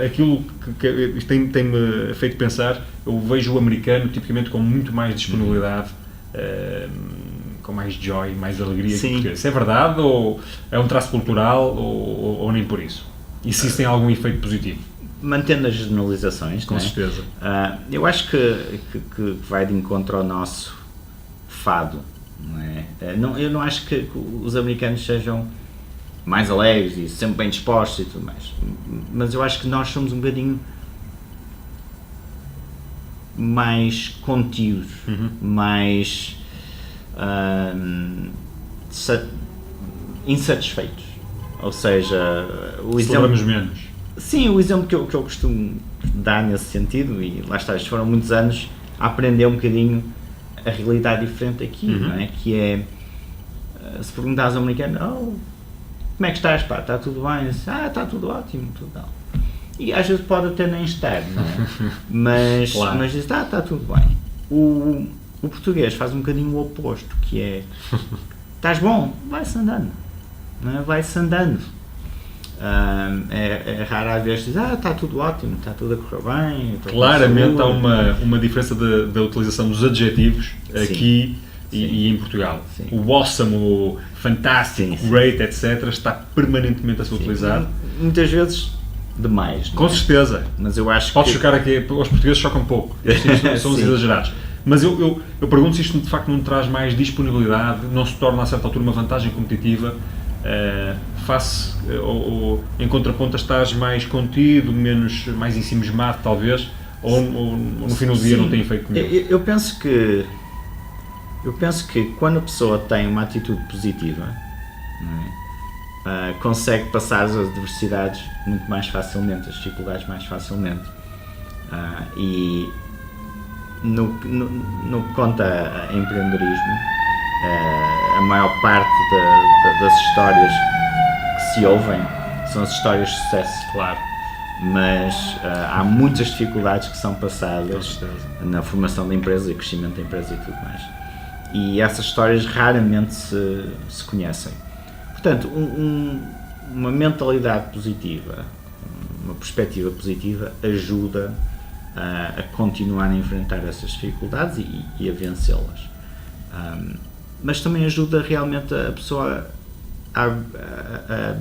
Speaker 1: aquilo que tem-me feito pensar, eu vejo o americano tipicamente com muito mais disponibilidade, com mais joy, mais alegria que o português. Se é verdade, ou é um traço cultural, ou nem por isso? E se isso tem algum efeito positivo?
Speaker 2: Mantendo as generalizações,
Speaker 1: com certeza.
Speaker 2: Eu acho que vai de encontro ao nosso fado, não é? Eu não acho que os americanos sejam mais alegres e sempre bem dispostos e tudo mais, mas eu acho que nós somos um bocadinho mais contidos, mais insatisfeitos, ou seja, o exemplo...
Speaker 1: Celebramos menos.
Speaker 2: Sim, o exemplo que eu costumo dar nesse sentido, e lá está, estes foram muitos anos a aprender um bocadinho a realidade diferente aqui, não é? Que é, se perguntares ao americano, como é que estás, pá, está tudo bem? Está tudo ótimo, tudo tal. E às vezes pode até nem estar, não é? Mas,
Speaker 1: claro.
Speaker 2: Mas diz, está tudo bem. O português faz um bocadinho o oposto, que é, estás bom? Vai-se andando, não é? Vai-se andando. É raro às vezes dizer, está tudo ótimo, está tudo a correr bem.
Speaker 1: Claramente há uma diferença da utilização dos adjetivos aqui e em Portugal.
Speaker 2: Sim.
Speaker 1: O awesome, o fantástico, great, etc. está permanentemente a ser utilizado.
Speaker 2: Muitas vezes demais.
Speaker 1: Com certeza.
Speaker 2: Mas eu acho
Speaker 1: Pode chocar aqui, os portugueses chocam um pouco, são os exagerados. Mas eu pergunto se isto de facto não traz mais disponibilidade, não se torna a certa altura uma vantagem competitiva, face ou em contraponto estás mais contido, mais ensimismado talvez, ou no fim do dia não tem efeito nenhum?
Speaker 2: Eu penso que quando a pessoa tem uma atitude positiva, não é? Consegue passar as adversidades muito mais facilmente, as dificuldades mais facilmente. E no que conta a empreendedorismo, a maior parte das histórias que se ouvem são as histórias de sucesso.
Speaker 1: Claro.
Speaker 2: Mas há muitas dificuldades que são passadas na formação da empresa e crescimento da empresa e tudo mais. E essas histórias raramente se conhecem. Portanto, uma mentalidade positiva, uma perspectiva positiva ajuda a continuar a enfrentar essas dificuldades e a vencê-las. Mas também ajuda realmente a pessoa a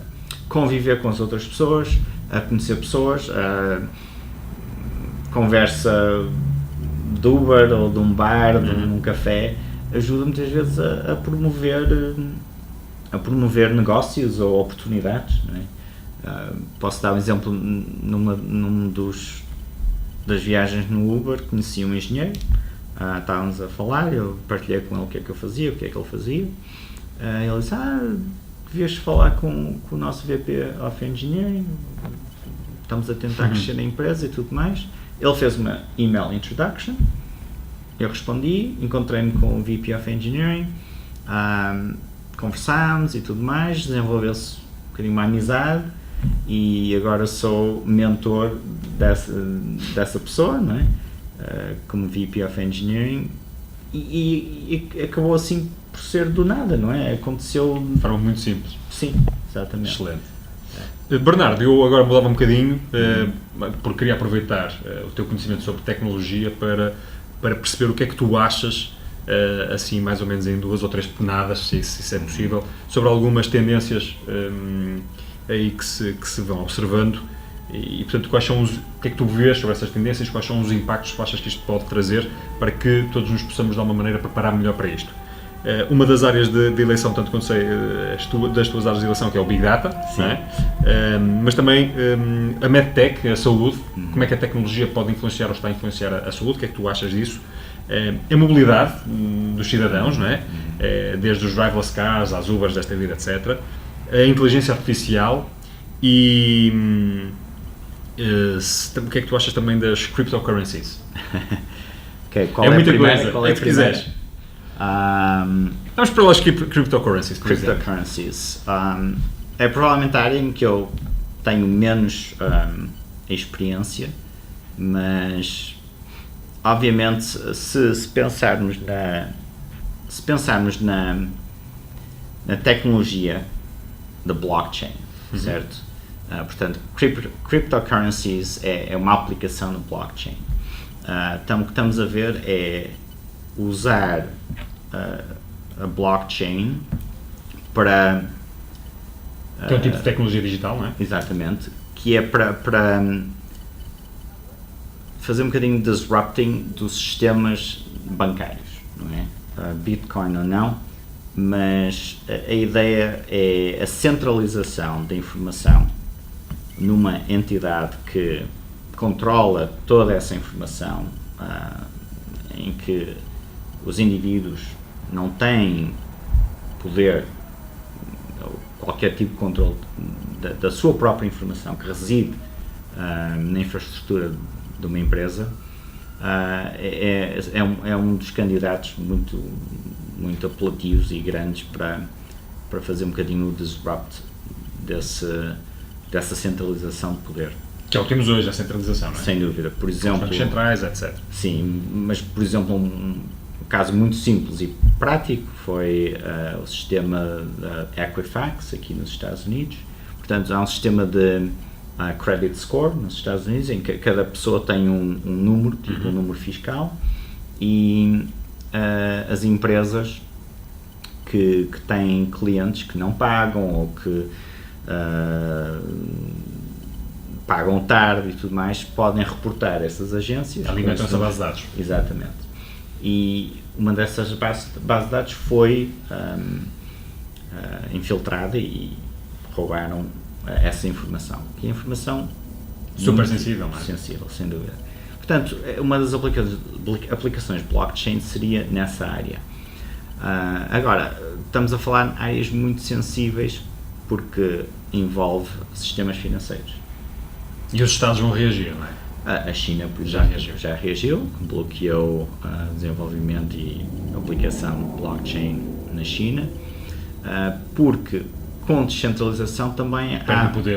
Speaker 2: conviver com as outras pessoas, a conhecer pessoas, a conversa de Uber ou de um bar, de um café, ajuda muitas vezes a promover negócios ou oportunidades, não é? Posso dar um exemplo, num das viagens no Uber, conheci um engenheiro, estávamos a falar, eu partilhei com ele o que é que eu fazia, o que é que ele fazia, ele disse, devias falar com o nosso VP of Engineering, estamos a tentar crescer na empresa e tudo mais. Ele fez uma email introduction, eu respondi, encontrei-me com o VP of Engineering, conversámos e tudo mais, desenvolveu-se um bocadinho uma amizade e agora sou mentor dessa pessoa, não é? Como VP of Engineering e acabou assim por ser do nada, não é? Aconteceu
Speaker 1: de forma muito simples.
Speaker 2: Sim, exatamente.
Speaker 1: Excelente. Bernardo, eu agora mudava um bocadinho porque queria aproveitar o teu conhecimento sobre tecnologia para perceber o que é que tu achas, assim mais ou menos em 2 ou 3 penadas, se isso é possível, sobre algumas tendências aí que se vão observando e portanto o que é que tu vês sobre essas tendências, quais são os impactos que tu achas que isto pode trazer para que todos nos possamos de alguma maneira preparar melhor para isto. Uma das áreas de eleição, tanto quanto sei, das tuas áreas de eleição, que é o Big Data, não é? Mas também a MedTech, a saúde, como é que a tecnologia pode influenciar ou está a influenciar a saúde, o que é que tu achas disso? A mobilidade dos cidadãos, não é? Desde os driverless cars às Ubers desta vida, etc. A inteligência artificial e o que é que tu achas também das cryptocurrencies?
Speaker 2: Okay,
Speaker 1: qual é muita coisa, qual é que quiseres. Vamos para as cryptocurrencies, por
Speaker 2: Cryptocurrencies. É provavelmente a área em que eu tenho menos experiência, mas obviamente, se pensarmos na tecnologia da blockchain, certo? Portanto, cryptocurrencies é uma aplicação da blockchain. Então, o que estamos a ver é usar a blockchain para...
Speaker 1: Que é um tipo de tecnologia digital, não é?
Speaker 2: Exatamente. Que é para fazer um bocadinho de disrupting dos sistemas bancários, não é? Bitcoin ou não, mas a ideia é a centralização da informação numa entidade que controla toda essa informação, em que os indivíduos não têm poder, qualquer tipo de controle da sua própria informação que reside na infraestrutura de uma empresa, é um dos candidatos muito apelativos e grandes para fazer um bocadinho o disrupt dessa centralização de poder.
Speaker 1: Que é o que temos hoje, a centralização, não é?
Speaker 2: Sem dúvida. Por exemplo,
Speaker 1: bancos centrais, etc.
Speaker 2: Sim, mas por exemplo um caso muito simples e prático foi o sistema da Equifax aqui nos Estados Unidos. Portanto, há um sistema de credit score nos Estados Unidos em que cada pessoa tem um número, tipo um número fiscal, e as empresas que têm clientes que não pagam ou que pagam tarde e tudo mais, podem reportar essas agências.
Speaker 1: Alimentam essa base de dados.
Speaker 2: Exatamente. E uma dessas bases de dados foi infiltrada e roubaram essa informação. Que é informação
Speaker 1: super sensível, não é?
Speaker 2: Sensível, sem dúvida. Portanto, uma das aplicações blockchain seria nessa área. Agora, estamos a falar de áreas muito sensíveis porque envolve sistemas financeiros.
Speaker 1: E os Estados vão reagir, não é?
Speaker 2: A China, por exemplo, já reagiu, bloqueou desenvolvimento e aplicação de blockchain na China, porque com descentralização também há muito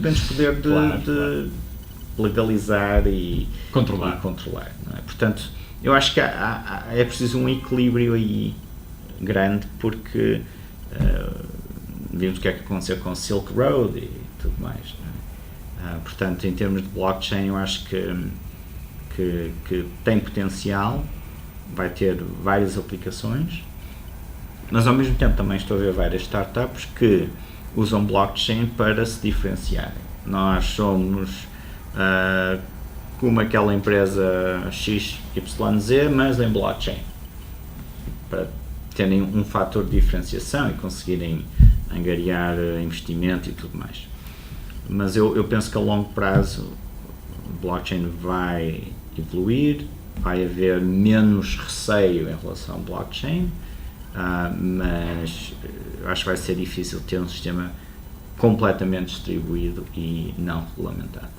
Speaker 2: menos poder de legalizar e controlar. Não é? Portanto, eu acho que é preciso um equilíbrio aí grande, porque vimos o que é que aconteceu com Silk Road e tudo mais. Não é? Portanto, em termos de blockchain, eu acho que tem potencial, vai ter várias aplicações, mas ao mesmo tempo também estou a ver várias startups que usam blockchain para se diferenciarem. Nós somos como aquela empresa XYZ, mas em blockchain, para terem um fator de diferenciação e conseguirem angariar investimento e tudo mais. Mas eu penso que a longo prazo o blockchain vai evoluir, vai haver menos receio em relação ao blockchain, mas acho que vai ser difícil ter um sistema completamente distribuído e não regulamentado.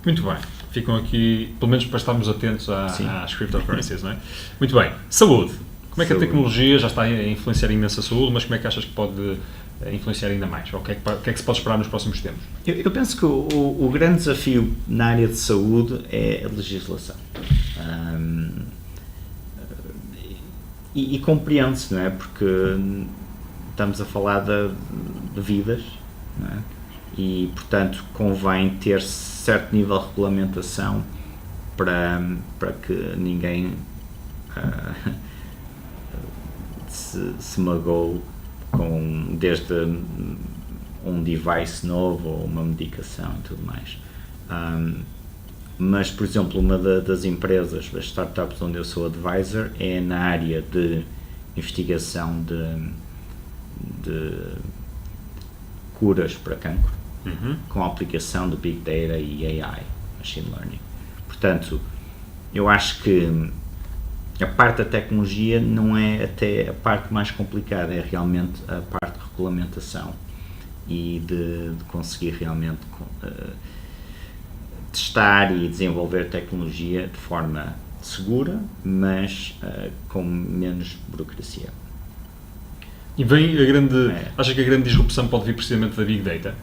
Speaker 1: Muito bem, ficam aqui, pelo menos para estarmos atentos às cryptocurrencies, não é? Muito bem, saúde. Como é que a tecnologia já está a influenciar imenso a saúde, mas como é que achas que pode influenciar ainda mais? Ou o que é que se pode esperar nos próximos tempos?
Speaker 2: Eu penso que o grande desafio na área de saúde é a legislação. E compreende-se, não é? Porque estamos a falar de vidas, não é? E, portanto, convém ter certo nível de regulamentação para que ninguém se magoe desde um device novo ou uma medicação e tudo mais. Mas, por exemplo, uma das empresas, das startups onde eu sou advisor, é na área de investigação de curas para cancro, com a aplicação de Big Data e AI, Machine Learning. Portanto, eu acho que a parte da tecnologia não é até a parte mais complicada, é realmente a parte de regulamentação e de conseguir realmente testar e desenvolver tecnologia de forma segura, mas com menos burocracia.
Speaker 1: E vem acha que a grande disrupção pode vir precisamente da Big Data?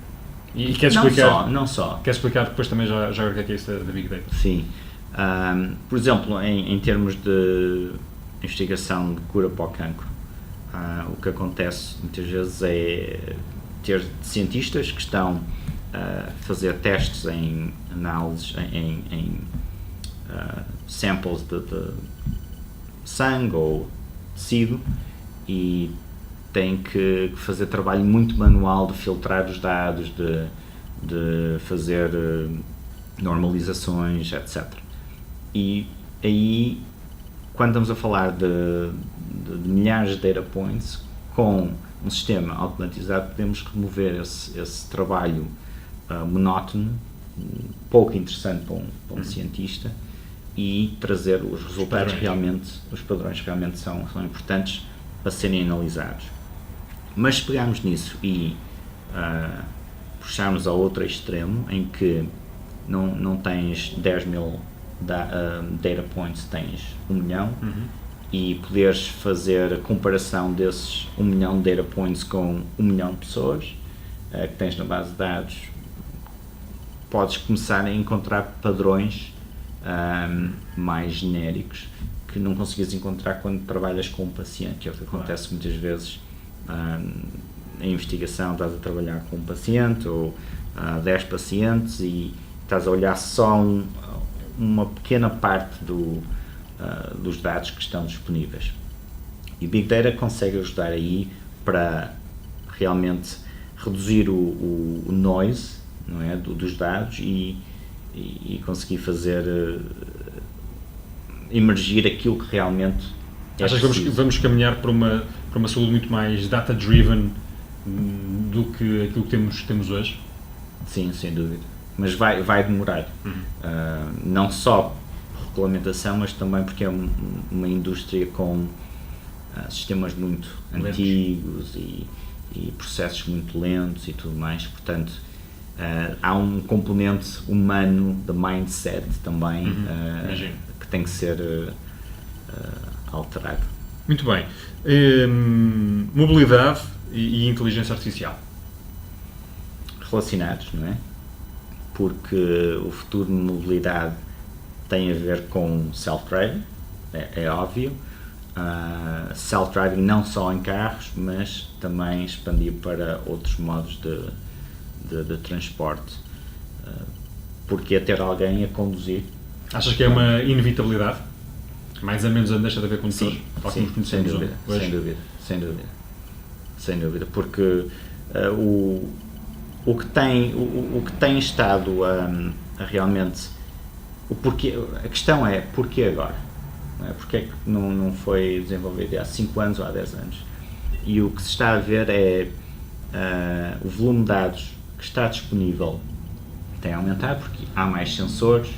Speaker 1: E queres explicar?
Speaker 2: Não só.
Speaker 1: Queres explicar depois também já o que é isso da Big Data?
Speaker 2: Sim. Por exemplo, em termos de investigação de cura para o cancro, o que acontece muitas vezes é ter cientistas que estão a fazer testes em análises, em samples de sangue ou tecido, e têm que fazer trabalho muito manual de filtrar os dados, de fazer normalizações, etc. E aí, quando estamos a falar de milhares de data points, com um sistema automatizado, podemos remover esse trabalho monótono, pouco interessante para um cientista, e trazer os resultados os padrões realmente são importantes para serem analisados. Mas se pegarmos nisso e puxarmos ao outro extremo, em que não tens 10 mil data points, tens 1 milhão, e poderes fazer a comparação desses 1 milhão de data points com 1 milhão de pessoas que tens na base de dados, podes começar a encontrar padrões mais genéricos que não consegues encontrar quando trabalhas com um paciente, que é o que acontece muitas vezes em investigação. Estás a trabalhar com um paciente ou 10 pacientes e estás a olhar só uma pequena parte dos dados que estão disponíveis. E Big Data consegue ajudar aí para realmente reduzir o noise, não é, dos dados e conseguir fazer emergir aquilo que realmente é.
Speaker 1: Achas que vamos caminhar para uma saúde muito mais data-driven do que aquilo que temos hoje?
Speaker 2: Sim, sem dúvida. Mas vai demorar. Não só por regulamentação, mas também porque é uma indústria com sistemas muito antigos e processos muito lentos e tudo mais. Portanto, há um componente humano de mindset também que tem que ser alterado.
Speaker 1: Muito bem. Mobilidade e inteligência artificial.
Speaker 2: Relacionados, não é? Porque o futuro de mobilidade tem a ver com self-driving, é óbvio. Self-driving não só em carros, mas também expandir para outros modos de transporte. Porque ter alguém a conduzir.
Speaker 1: Achas que é uma inevitabilidade? Mais ou menos deixa de haver condutores?
Speaker 2: Sim, sem dúvida. Porque o que tem estado a realmente... O porquê, a questão é, porquê agora? Não é? Porquê é que não foi desenvolvido há 5 anos ou há 10 anos? E o que se está a ver é o volume de dados que está disponível tem aumentado, porque há mais sensores,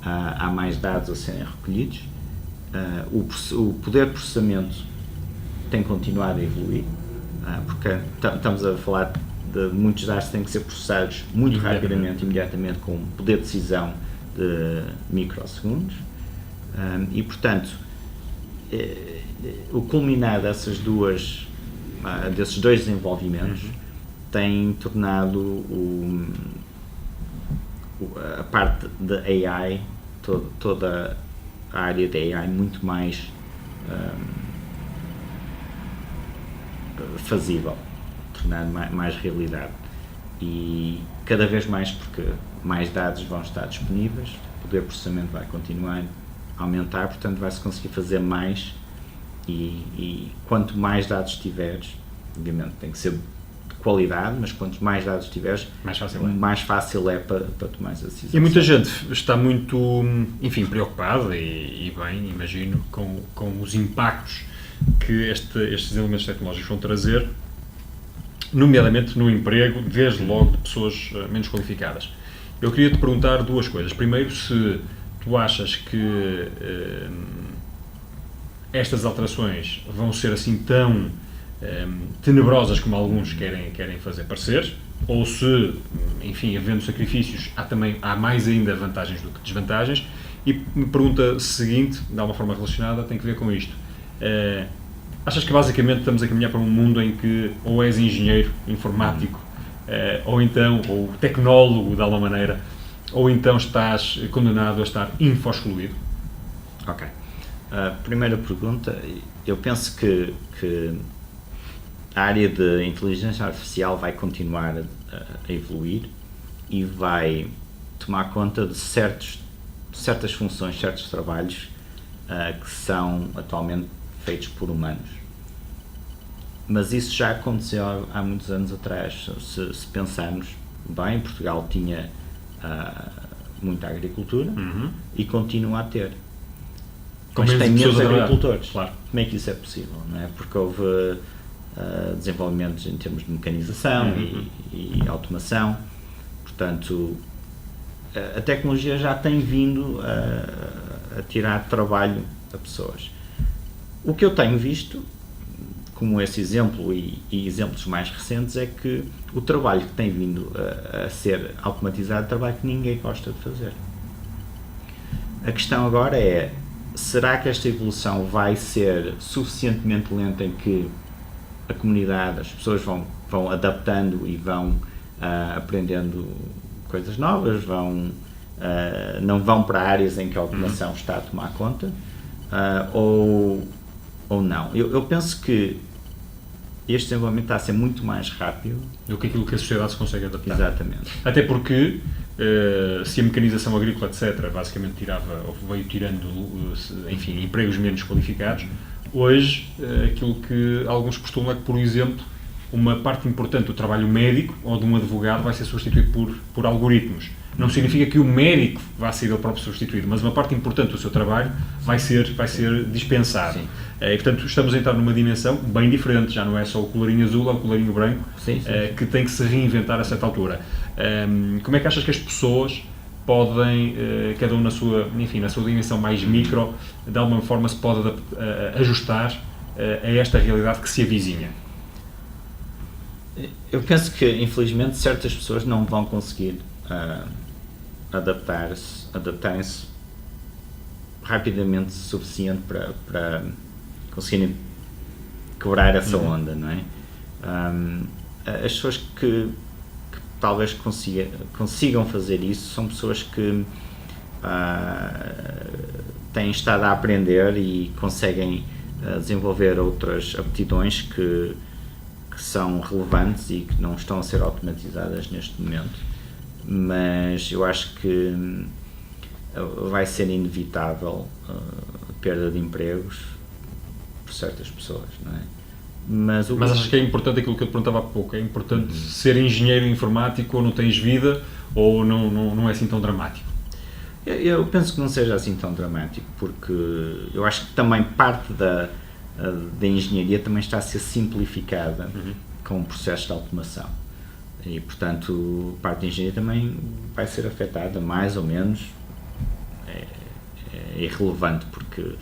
Speaker 2: há mais dados a serem recolhidos, o poder de processamento tem continuado a evoluir, porque estamos a falar de muitos dados que têm que ser processados muito rapidamente, imediatamente, com poder de decisão de microsegundos, e portanto o culminar desses dois desenvolvimentos tem tornado a parte da AI, toda a área da AI muito mais fazível, tornando mais realidade, e cada vez mais, porque mais dados vão estar disponíveis, o poder de processamento vai continuar a aumentar, portanto vai-se conseguir fazer mais, e quanto mais dados tiveres, obviamente tem que ser de qualidade, mas quanto mais dados tiveres, mais fácil é para tomar as decisões.
Speaker 1: E muita gente está muito, enfim, preocupada e bem, imagino, com os impactos que estes elementos tecnológicos vão trazer, nomeadamente no emprego, desde logo de pessoas menos qualificadas. Eu queria te perguntar duas coisas. Primeiro, se tu achas que estas alterações vão ser assim tão tenebrosas como alguns querem fazer parecer, ou se, enfim, havendo sacrifícios, há mais ainda vantagens do que desvantagens. E a pergunta seguinte, de alguma forma relacionada, tem que ver com isto. Achas que basicamente estamos a caminhar para um mundo em que ou és engenheiro informático, ou tecnólogo de alguma maneira, ou então estás condenado a estar info-excluído?
Speaker 2: Ok. Primeira pergunta, eu penso que a área de inteligência artificial vai continuar a evoluir e vai tomar conta de certas funções, certos trabalhos que são atualmente feitos por humanos. Mas isso já aconteceu há muitos anos atrás. Se pensarmos bem, Portugal tinha muita agricultura e continua a ter. Mas tem menos agricultores.
Speaker 1: Claro.
Speaker 2: Como é que isso é possível? Não é? Porque houve desenvolvimentos em termos de mecanização e automação. Portanto, a tecnologia já tem vindo a tirar trabalho a pessoas. O que eu tenho visto, como esse exemplo e exemplos mais recentes, é que o trabalho que tem vindo a ser automatizado é trabalho que ninguém gosta de fazer. A questão agora é, será que esta evolução vai ser suficientemente lenta em que a comunidade, as pessoas vão adaptando e vão aprendendo coisas novas, não vão para áreas em que a automação está a tomar conta, ou não? Eu penso que este desenvolvimento está a ser muito mais rápido
Speaker 1: do que aquilo que a sociedade se consegue adaptar.
Speaker 2: Exatamente.
Speaker 1: Até porque, se a mecanização agrícola, etc., basicamente veio tirando, enfim, empregos menos qualificados, hoje, aquilo que alguns postulam é que, por exemplo, uma parte importante do trabalho médico ou de um advogado vai ser substituído por algoritmos. Não significa que o médico vá ser ele próprio substituído, mas uma parte importante do seu trabalho vai ser dispensado. E, portanto, estamos a entrar numa dimensão bem diferente, já não é só o colarinho azul ou o colarinho branco, que tem que se reinventar a certa altura. Como é que achas que as pessoas podem, cada um na sua dimensão mais micro, de alguma forma se pode ajustar a esta realidade que se avizinha?
Speaker 2: Eu penso que, infelizmente, certas pessoas não vão conseguir adaptarem-se rapidamente o suficiente para conseguirem quebrar essa onda, não é? As pessoas que talvez consigam fazer isso são pessoas que têm estado a aprender e conseguem desenvolver outras aptidões que são relevantes e que não estão a ser automatizadas neste momento. Mas eu acho que vai ser inevitável a perda de empregos por certas pessoas, não é? Mas
Speaker 1: acho que é importante aquilo que eu te perguntava há pouco, é importante ser engenheiro informático ou não tens vida ou não é assim tão dramático?
Speaker 2: Eu penso que não seja assim tão dramático, porque eu acho que também parte da engenharia também está a ser simplificada com processos de automação. E, portanto, parte da engenharia também vai ser afetada, mais ou menos. É irrelevante, porque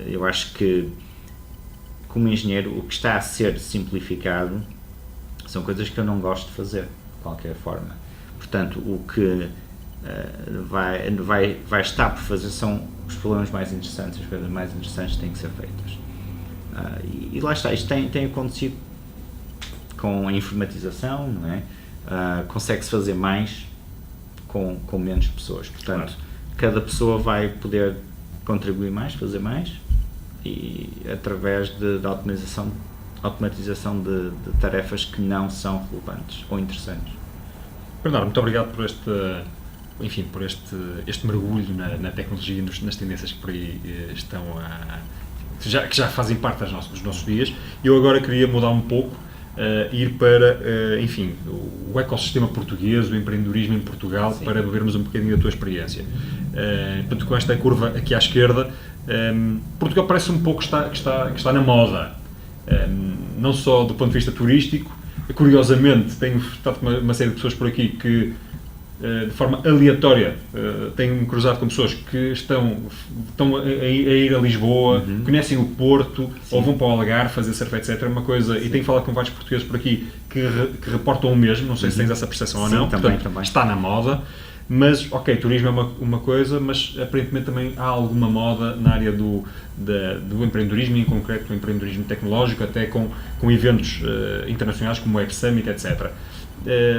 Speaker 2: eu acho que, como engenheiro, o que está a ser simplificado são coisas que eu não gosto de fazer, de qualquer forma. Portanto, o que vai estar por fazer são os problemas mais interessantes, as coisas mais interessantes têm que ser feitas. E lá está, isto tem acontecido com a informatização, não é? Consegue-se fazer mais com menos pessoas. Portanto, cada pessoa vai poder contribuir mais, fazer mais, e através de automatização de tarefas que não são relevantes ou interessantes.
Speaker 1: Bernardo, muito obrigado por este mergulho na tecnologia e nas tendências que por aí estão que já fazem parte dos nossos dias. Eu agora queria mudar um pouco, ir para, o ecossistema português, o empreendedorismo em Portugal, para bebermos um bocadinho da tua experiência. Portanto, com esta curva aqui à esquerda, Portugal parece um pouco que está na moda, não só do ponto de vista turístico. Curiosamente, tenho estado com uma série de pessoas por aqui que, de forma aleatória, tenho-me cruzado com pessoas que estão a ir a Lisboa, conhecem o Porto, ou vão para o Algarve fazer surf, etc. Uma coisa, e tenho falado com vários portugueses por aqui que reportam o mesmo, não sei se tens essa percepção ou não.
Speaker 2: Também.
Speaker 1: Está na moda. Mas, ok, turismo é uma coisa, mas aparentemente também há alguma moda na área do empreendedorismo, em concreto do empreendedorismo tecnológico, até com eventos internacionais como o Web Summit, etc.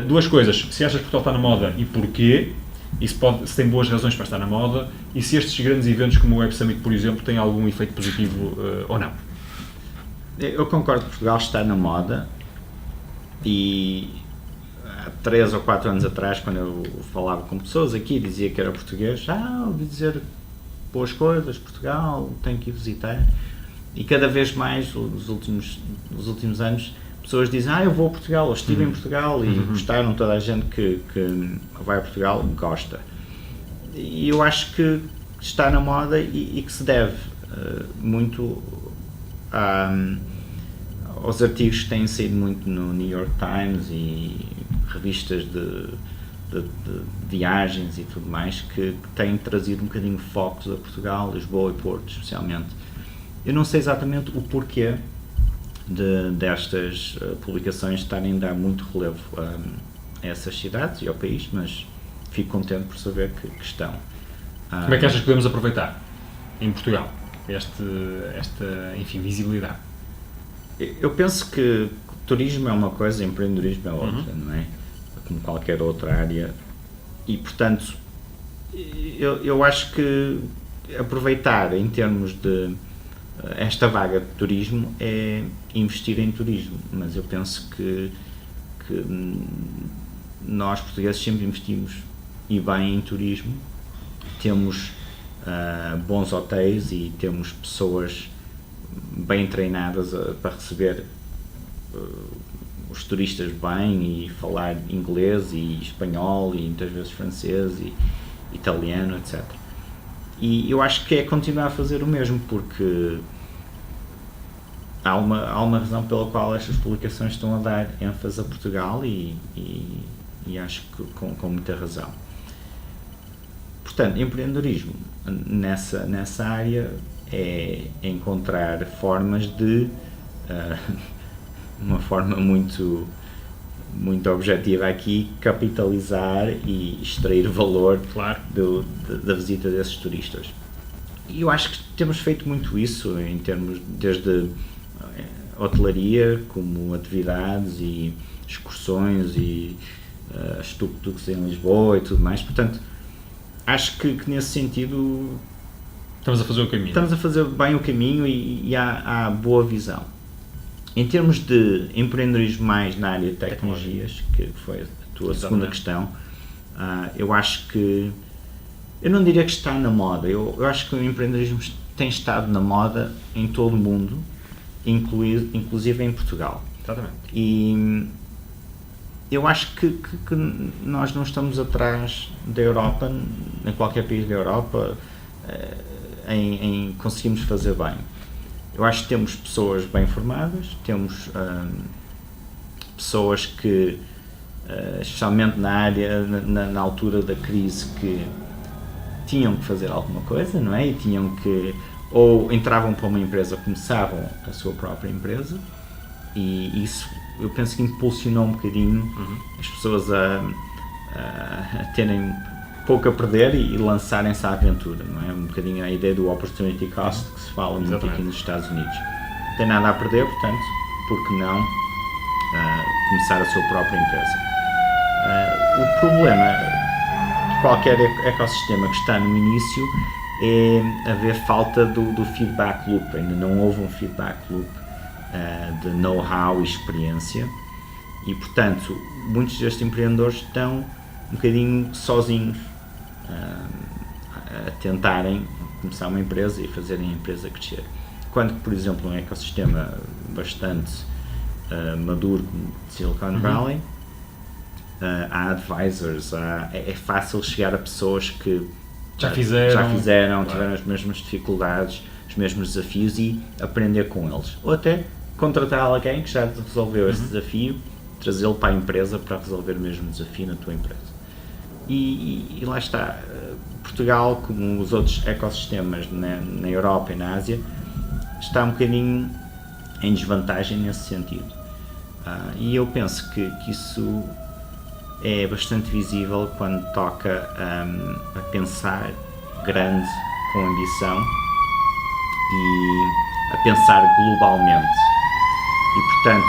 Speaker 1: Duas coisas: se achas que Portugal está na moda e porquê, e se tem boas razões para estar na moda, e se estes grandes eventos como o Web Summit, por exemplo, têm algum efeito positivo ou não.
Speaker 2: Eu concordo que Portugal está na moda, e há 3 ou 4 anos atrás, quando eu falava com pessoas aqui, dizia que era português, ouvi dizer boas coisas, Portugal, tenho que ir visitar, e cada vez mais, nos últimos anos, pessoas dizem, eu vou a Portugal, ou estive em Portugal, e gostaram, toda a gente que vai a Portugal gosta. E eu acho que está na moda e que se deve muito aos artigos que têm saído muito no New York Times e revistas de viagens e tudo mais, que têm trazido um bocadinho focos a Portugal, Lisboa e Porto, especialmente. Eu não sei exatamente o porquê destas publicações estarem a dar muito relevo a essas cidades e ao país, mas fico contente por saber que estão.
Speaker 1: Como é que achas que podemos aproveitar em Portugal esta visibilidade?
Speaker 2: Eu penso que turismo é uma coisa, empreendedorismo é outra, não é? Como qualquer outra área, e portanto eu acho que aproveitar em termos de esta vaga de turismo é investir em turismo, mas eu penso que nós portugueses sempre investimos e bem em turismo, temos bons hotéis e temos pessoas bem treinadas para receber os turistas bem e falar inglês e espanhol e muitas vezes francês e italiano, etc. E eu acho que é continuar a fazer o mesmo, porque há uma razão pela qual estas publicações estão a dar ênfase a Portugal e acho que com muita razão. Portanto, empreendedorismo nessa área é encontrar formas de uma forma muito objetiva aqui, capitalizar e extrair valor, claro, da visita desses turistas. E eu acho que temos feito muito isso em termos desde hotelaria, como atividades e excursões e tuk-tuks em Lisboa e tudo mais. Portanto, acho que nesse sentido
Speaker 1: estamos a fazer o caminho.
Speaker 2: Estamos a fazer bem o caminho e há boa visão. Em termos de empreendedorismo mais na área de tecnologias, que foi a tua segunda questão, eu acho que, eu não diria que está na moda, eu acho que o empreendedorismo tem estado na moda em todo o mundo, inclusive em Portugal.
Speaker 1: Exatamente.
Speaker 2: E eu acho que nós não estamos atrás da Europa, em qualquer país da Europa, em conseguirmos fazer bem. Eu acho que temos pessoas bem formadas, temos pessoas que, especialmente na área, na altura da crise, que tinham que fazer alguma coisa, não é? E tinham que, ou entravam para uma empresa, começavam a sua própria empresa, e isso eu penso que impulsionou um bocadinho as pessoas a terem pouco a perder e lançarem-se à aventura, não é? Um bocadinho a ideia do opportunity cost que se fala muito aqui nos Estados Unidos. Não tem nada a perder, portanto, por que não começar a sua própria empresa? O problema de qualquer ecossistema que está no início é haver falta do feedback loop. Ainda não houve um feedback loop de know-how e experiência e, portanto, muitos destes empreendedores estão um bocadinho sozinhos a tentarem começar uma empresa e fazerem a empresa crescer. Quando, por exemplo, um ecossistema bastante maduro como Silicon Valley, há advisors, é fácil chegar a pessoas que já fizeram, tiveram as mesmas dificuldades, os mesmos desafios e aprender com eles. Ou até contratar alguém que já resolveu esse desafio, trazê-lo para a empresa para resolver o mesmo desafio na tua empresa. E lá está, Portugal, como os outros ecossistemas na Europa e na Ásia, está um bocadinho em desvantagem nesse sentido. E eu penso que isso é bastante visível quando toca a pensar grande, com ambição e a pensar globalmente. E, portanto,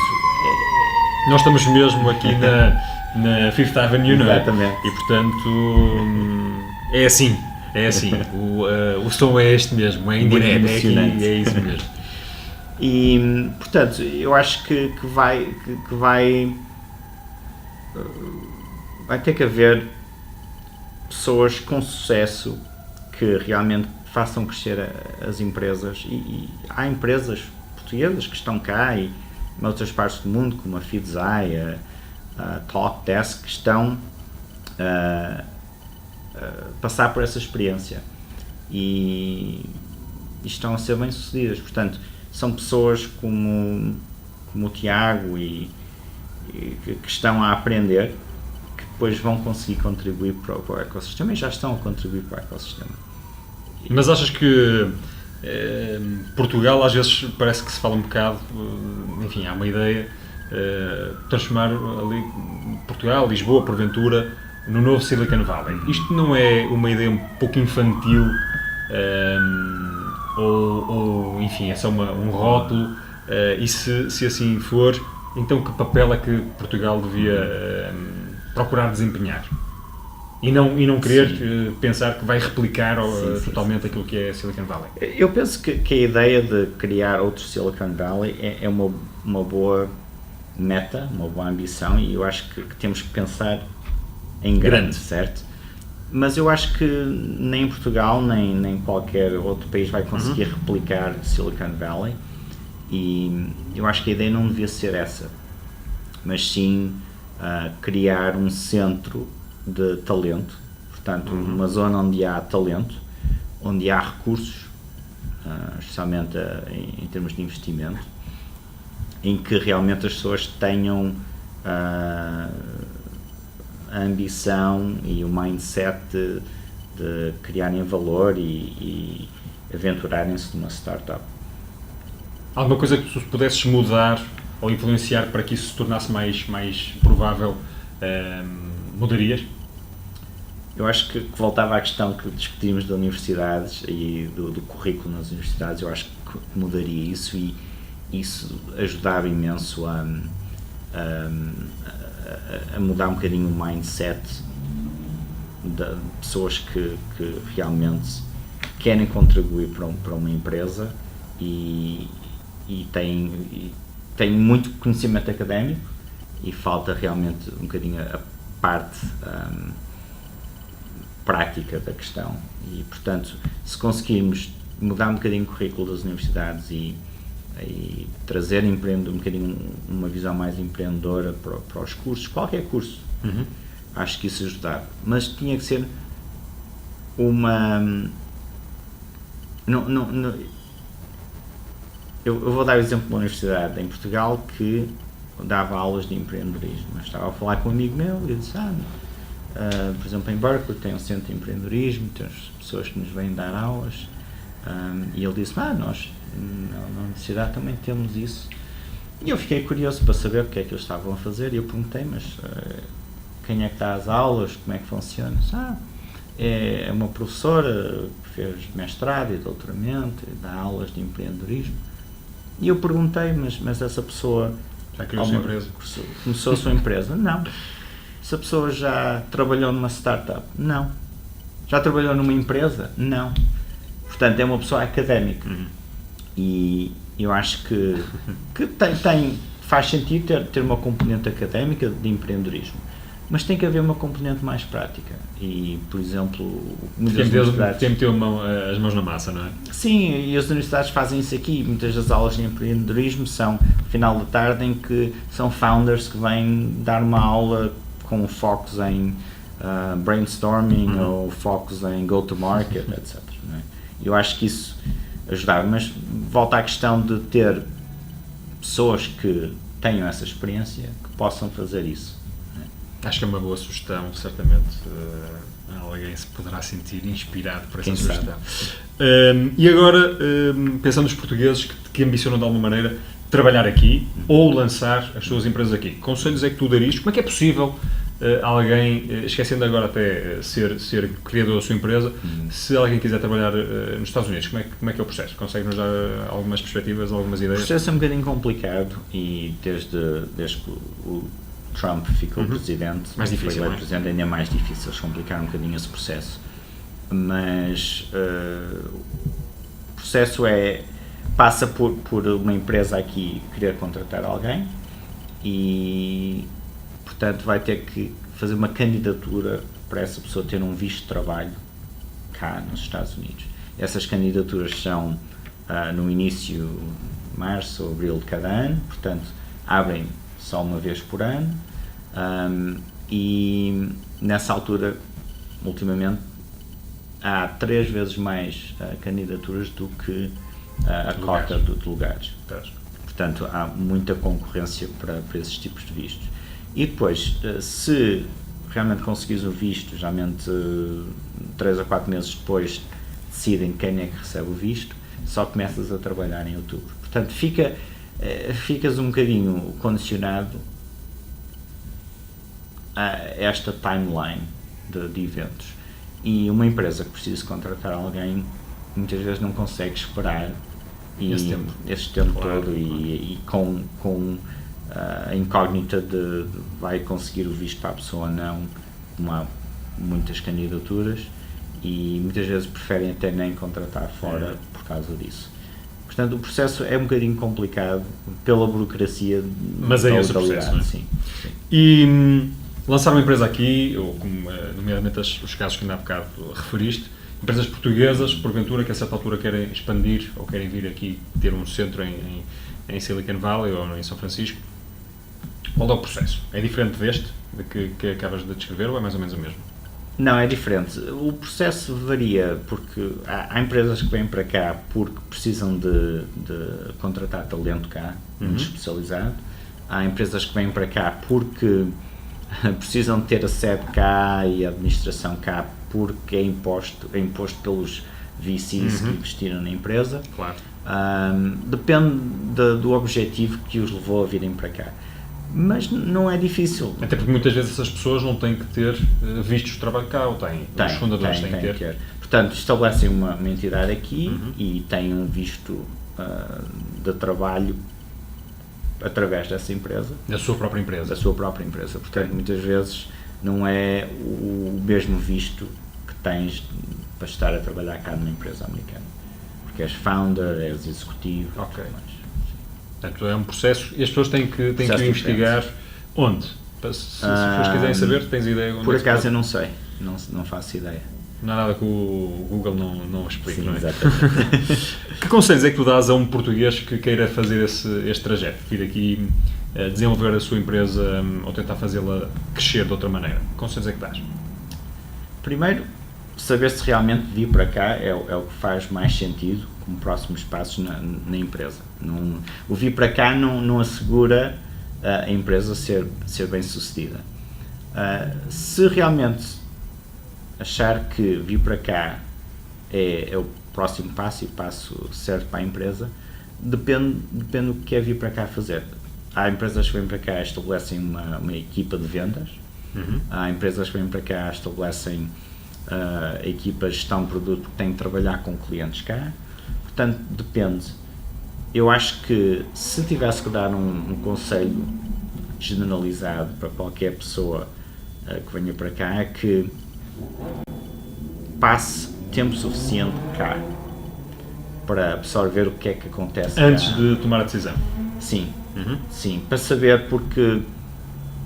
Speaker 1: nós estamos mesmo aqui na Fifth Avenue, não é?
Speaker 2: Exatamente.
Speaker 1: E, portanto, É assim. O som é este mesmo, é indireto, é aqui, é isso mesmo.
Speaker 2: E, portanto, eu acho que vai ter que haver pessoas com sucesso que realmente façam crescer as empresas, e há empresas portuguesas que estão cá e em outras partes do mundo, como a Feedzai, a Talkdesk, que estão a passar por essa experiência e estão a ser bem-sucedidas. Portanto, são pessoas como o Tiago e que estão a aprender, que depois vão conseguir contribuir para o ecossistema e já estão a contribuir para o ecossistema.
Speaker 1: Mas achas que Portugal, às vezes parece que se fala um bocado, enfim, há uma ideia, transformar ali Portugal, Lisboa, porventura, no novo Silicon Valley. Isto não é uma ideia um pouco infantil, ou enfim, é só um rótulo, e se assim for, então que papel é que Portugal devia procurar desempenhar? E não querer pensar que vai replicar totalmente aquilo que é Silicon Valley.
Speaker 2: Eu penso que a ideia de criar outro Silicon Valley é uma boa meta, uma boa ambição, e eu acho que temos que pensar em grande, certo? Mas eu acho que nem Portugal, nem qualquer outro país vai conseguir replicar Silicon Valley, e eu acho que a ideia não devia ser essa, mas sim criar um centro de talento, portanto uma zona onde há talento, onde há recursos, especialmente em termos de investimento, em que realmente as pessoas tenham a ambição e o mindset de criarem valor e aventurarem-se numa startup.
Speaker 1: Alguma coisa que tu pudesses mudar ou influenciar para que isso se tornasse mais provável, mudarias?
Speaker 2: Eu acho que voltava à questão que discutimos das universidades e do currículo nas universidades. Eu acho que mudaria isso, e isso ajudava imenso a mudar um bocadinho o mindset de pessoas que realmente querem contribuir para uma empresa e têm muito conhecimento académico, e falta realmente um bocadinho a parte prática da questão. E, portanto, se conseguirmos mudar um bocadinho o currículo das universidades e trazer um bocadinho uma visão mais empreendedora para os cursos, qualquer curso, acho que isso ajudava. Mas tinha que ser eu vou dar o exemplo de uma universidade em Portugal que dava aulas de empreendedorismo. Mas estava a falar com um amigo meu e ele disse, por exemplo, em Berkeley tem um centro de empreendedorismo, temos pessoas que nos vêm dar aulas, e ele disse, nós na universidade também temos isso. E eu fiquei curioso para saber o que é que eles estavam a fazer, e eu perguntei, mas quem é que dá as aulas, como é que funciona? É uma professora que fez mestrado e doutoramento e dá aulas de empreendedorismo. E eu perguntei, mas essa pessoa
Speaker 1: já criou a sua empresa?
Speaker 2: Começou a sua empresa? Não. Essa pessoa já trabalhou numa startup? Não. Já trabalhou numa empresa? Não. Portanto, é uma pessoa académica. E eu acho que faz sentido ter uma componente académica de empreendedorismo, mas tem que haver uma componente mais prática. E, por exemplo, muitas universidades...
Speaker 1: Tem que ter as mãos na massa, não é?
Speaker 2: Sim, e as universidades fazem isso aqui. Muitas das aulas de empreendedorismo são no final da tarde, em que são founders que vêm dar uma aula com focos em brainstorming ou focos em go-to-market, etc. Não é? Eu acho que isso ajudava, mas volta à questão de ter pessoas que tenham essa experiência, que possam fazer isso.
Speaker 1: Acho que é uma boa sugestão, certamente alguém se poderá sentir inspirado por essa sugestão. E agora, pensando nos portugueses que ambicionam de alguma maneira trabalhar aqui ou lançar as suas empresas aqui, que conselhos é que tu darias? Como é que é possível alguém, esquecendo agora até ser criador da sua empresa, se alguém quiser trabalhar nos Estados Unidos, como é que é o processo? Consegue-nos dar algumas perspectivas, algumas ideias?
Speaker 2: O processo é um bocadinho complicado, e desde que o Trump ficou presidente,
Speaker 1: mais difícil,
Speaker 2: foi presidente, ainda é mais difícil, eles complicaram um bocadinho esse processo. mas o processo passa por uma empresa aqui querer contratar alguém e, portanto, vai ter que fazer uma candidatura para essa pessoa ter um visto de trabalho cá nos Estados Unidos. Essas candidaturas são no início de março ou abril de cada ano, portanto, abrem só uma vez por ano, e nessa altura, ultimamente, há 3 vezes mais candidaturas do que a cota de lugares. Portanto, há muita concorrência para esses tipos de vistos. E depois, se realmente conseguires o visto, geralmente 3 ou 4 meses depois decidem quem é que recebe o visto, só começas a trabalhar em outubro. Portanto, ficas um bocadinho condicionado a esta timeline de eventos. E uma empresa que precisa contratar alguém, muitas vezes não consegue esperar esse tempo claro, todo e com a incógnita de vai conseguir o visto para a pessoa ou não, como há muitas candidaturas, e muitas vezes preferem até nem contratar fora por causa disso. Portanto, o processo é um bocadinho complicado pela burocracia.
Speaker 1: Mas é esse o processo, não é?
Speaker 2: Sim.
Speaker 1: E lançar uma empresa aqui, ou como, nomeadamente os casos que ainda há bocado referiste, empresas portuguesas, porventura, que a certa altura querem expandir ou querem vir aqui ter um centro em Silicon Valley ou em São Francisco, qual é o processo? É diferente deste, que acabas de descrever, ou é mais ou menos o mesmo?
Speaker 2: Não, é diferente. O processo varia porque há empresas que vêm para cá porque precisam de contratar talento cá, muito especializado. Há empresas que vêm para cá porque precisam de ter a sede cá e a administração cá porque é imposto pelos VCs que investiram na empresa.
Speaker 1: Claro.
Speaker 2: Depende do objetivo que os levou a virem para cá. Mas não é difícil.
Speaker 1: Até porque muitas vezes essas pessoas não têm que ter vistos de trabalho cá, ou têm. Os fundadores têm que ter.
Speaker 2: Portanto, estabelecem uma entidade aqui e têm um visto de trabalho através dessa empresa.
Speaker 1: Da sua própria empresa.
Speaker 2: Da sua própria empresa. Portanto, muitas vezes não é o mesmo visto que tens para estar a trabalhar cá numa empresa americana. Porque és founder, és executivo.
Speaker 1: Ok. Portanto, é um processo e as pessoas têm que investigar onde? Se as pessoas quiserem saber, tens ideia onde?
Speaker 2: Por acaso eu não sei, não faço ideia.
Speaker 1: Não há nada que o Google não explique,
Speaker 2: Sim,
Speaker 1: não é?
Speaker 2: Exatamente.
Speaker 1: Que conselhos é que tu dás a um português que queira fazer este trajeto? Vir aqui desenvolver a sua empresa ou tentar fazê-la crescer de outra maneira? Que conselhos é que dás?
Speaker 2: Primeiro, saber se realmente vir para cá é o que faz mais sentido como próximos passos na empresa. O vir para cá não assegura a empresa ser bem sucedida. Se realmente achar que vir para cá é o próximo passo e passo certo para a empresa, depende do que é vir para cá fazer. Há empresas que vêm para cá e estabelecem uma equipa de vendas, há empresas que vêm para cá e estabelecem equipas de gestão de produto que têm de trabalhar com clientes cá. Portanto, depende. Eu acho que se tivesse que dar um conselho generalizado para qualquer pessoa que venha para cá, é que passe tempo suficiente cá para absorver o que é que acontece
Speaker 1: antes
Speaker 2: cá.
Speaker 1: De tomar a decisão.
Speaker 2: Sim, sim, para saber, porque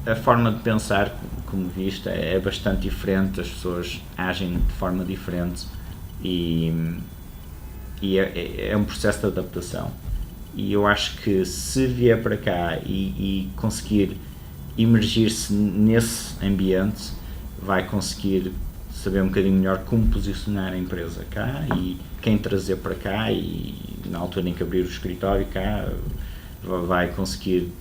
Speaker 2: a forma de pensar, como viste, é bastante diferente, as pessoas agem de forma diferente e é um processo de adaptação. E eu acho que se vier para cá e conseguir imergir-se nesse ambiente, vai conseguir saber um bocadinho melhor como posicionar a empresa cá e quem trazer para cá, e na altura em que abrir o escritório cá, vai conseguir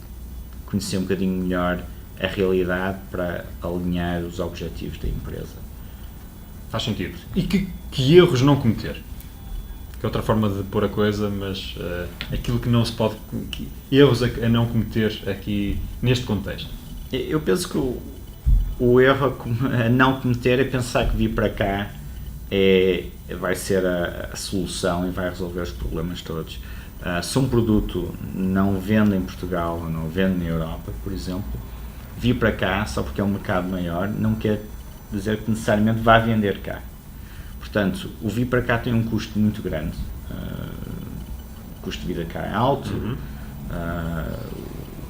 Speaker 2: conhecer um bocadinho melhor a realidade para alinhar os objetivos da empresa.
Speaker 1: Faz sentido. E que erros não cometer? Que é outra forma de pôr a coisa, mas aquilo que não se pode... erros a não cometer aqui neste contexto.
Speaker 2: Eu penso que o erro a não cometer é pensar que vir para cá vai ser a solução e vai resolver os problemas todos. Se um produto não vende em Portugal ou não vende na Europa, por exemplo, vir para cá só porque é um mercado maior não quer dizer que necessariamente vai vender cá. Portanto, o vir para cá tem um custo muito grande. O custo de vida cá é alto,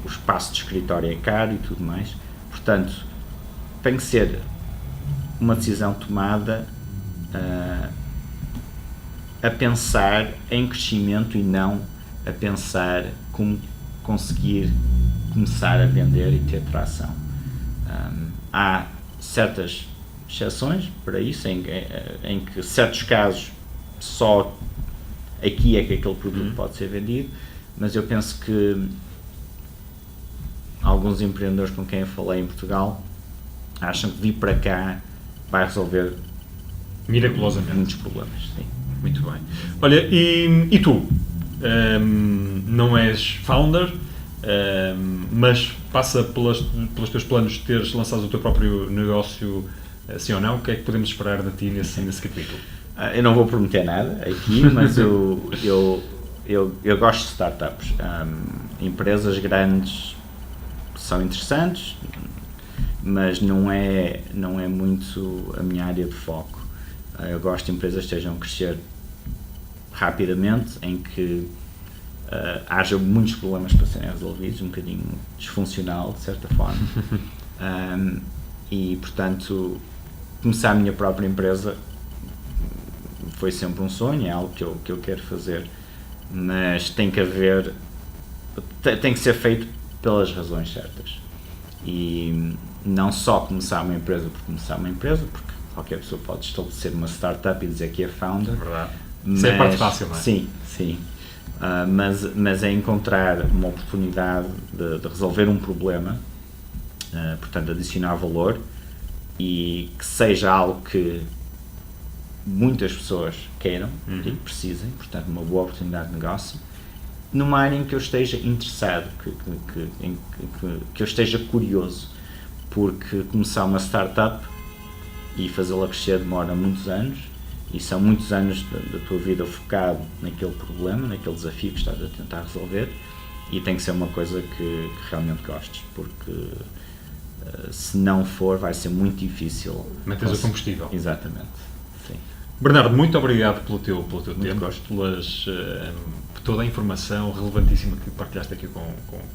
Speaker 2: o espaço de escritório é caro e tudo mais. Portanto, tem que ser uma decisão tomada a pensar em crescimento e não a pensar como conseguir começar a vender e ter tração. Há certas exceções para isso, em que certos casos só aqui é que aquele produto pode ser vendido, mas eu penso que alguns empreendedores com quem eu falei em Portugal acham que vir para cá vai resolver
Speaker 1: miraculosamente
Speaker 2: muitos problemas. Sim.
Speaker 1: Muito bem. Olha, e tu? Não és founder, mas passa pelos teus planos de teres lançado o teu próprio negócio, sim ou não? O que é que podemos esperar de ti nesse capítulo?
Speaker 2: Eu não vou prometer nada aqui, mas eu gosto de startups. Empresas grandes são interessantes, mas não é muito a minha área de foco. Eu gosto de empresas que estejam a crescer rapidamente, em que haja muitos problemas para serem resolvidos, um bocadinho disfuncional, de certa forma. E, portanto, começar a minha própria empresa foi sempre um sonho, é algo que eu quero fazer, mas tem que ser feito pelas razões certas. E não só começar uma empresa por começar uma empresa, porque qualquer pessoa pode estabelecer uma startup e dizer que é founder.
Speaker 1: Verdade. Isso é a parte fácil, não é?
Speaker 2: Sim. Mas é encontrar uma oportunidade de resolver um problema, portanto, adicionar valor, e que seja algo que muitas pessoas queiram e precisem, portanto, uma boa oportunidade de negócio, numa área em que eu esteja interessado, que eu esteja curioso, porque começar uma startup e fazê-la crescer demora muitos anos, e são muitos anos da tua vida focado naquele problema, naquele desafio que estás a tentar resolver, e tem que ser uma coisa que realmente gostes, porque se não for, vai ser muito difícil.
Speaker 1: Manteres o combustível.
Speaker 2: Exatamente. Sim.
Speaker 1: Bernardo, muito obrigado pelo teu tempo,
Speaker 2: gosto.
Speaker 1: por toda a informação relevantíssima que partilhaste aqui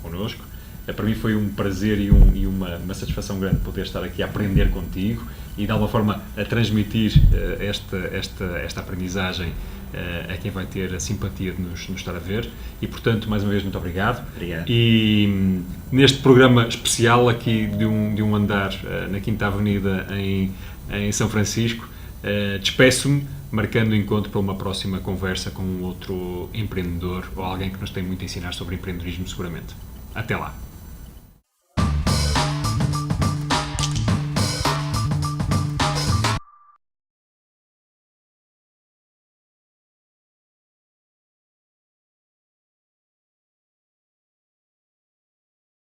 Speaker 1: connosco. Para mim foi um prazer e uma satisfação grande poder estar aqui a aprender contigo e de alguma forma a transmitir esta aprendizagem a quem vai ter a simpatia de nos estar a ver, e portanto mais uma vez muito obrigado.
Speaker 2: Obrigado.
Speaker 1: E neste programa especial aqui de um andar na Quinta Avenida em São Francisco, despeço-me marcando o encontro para uma próxima conversa com um outro empreendedor ou alguém que nos tem muito a ensinar sobre empreendedorismo, seguramente. Até lá!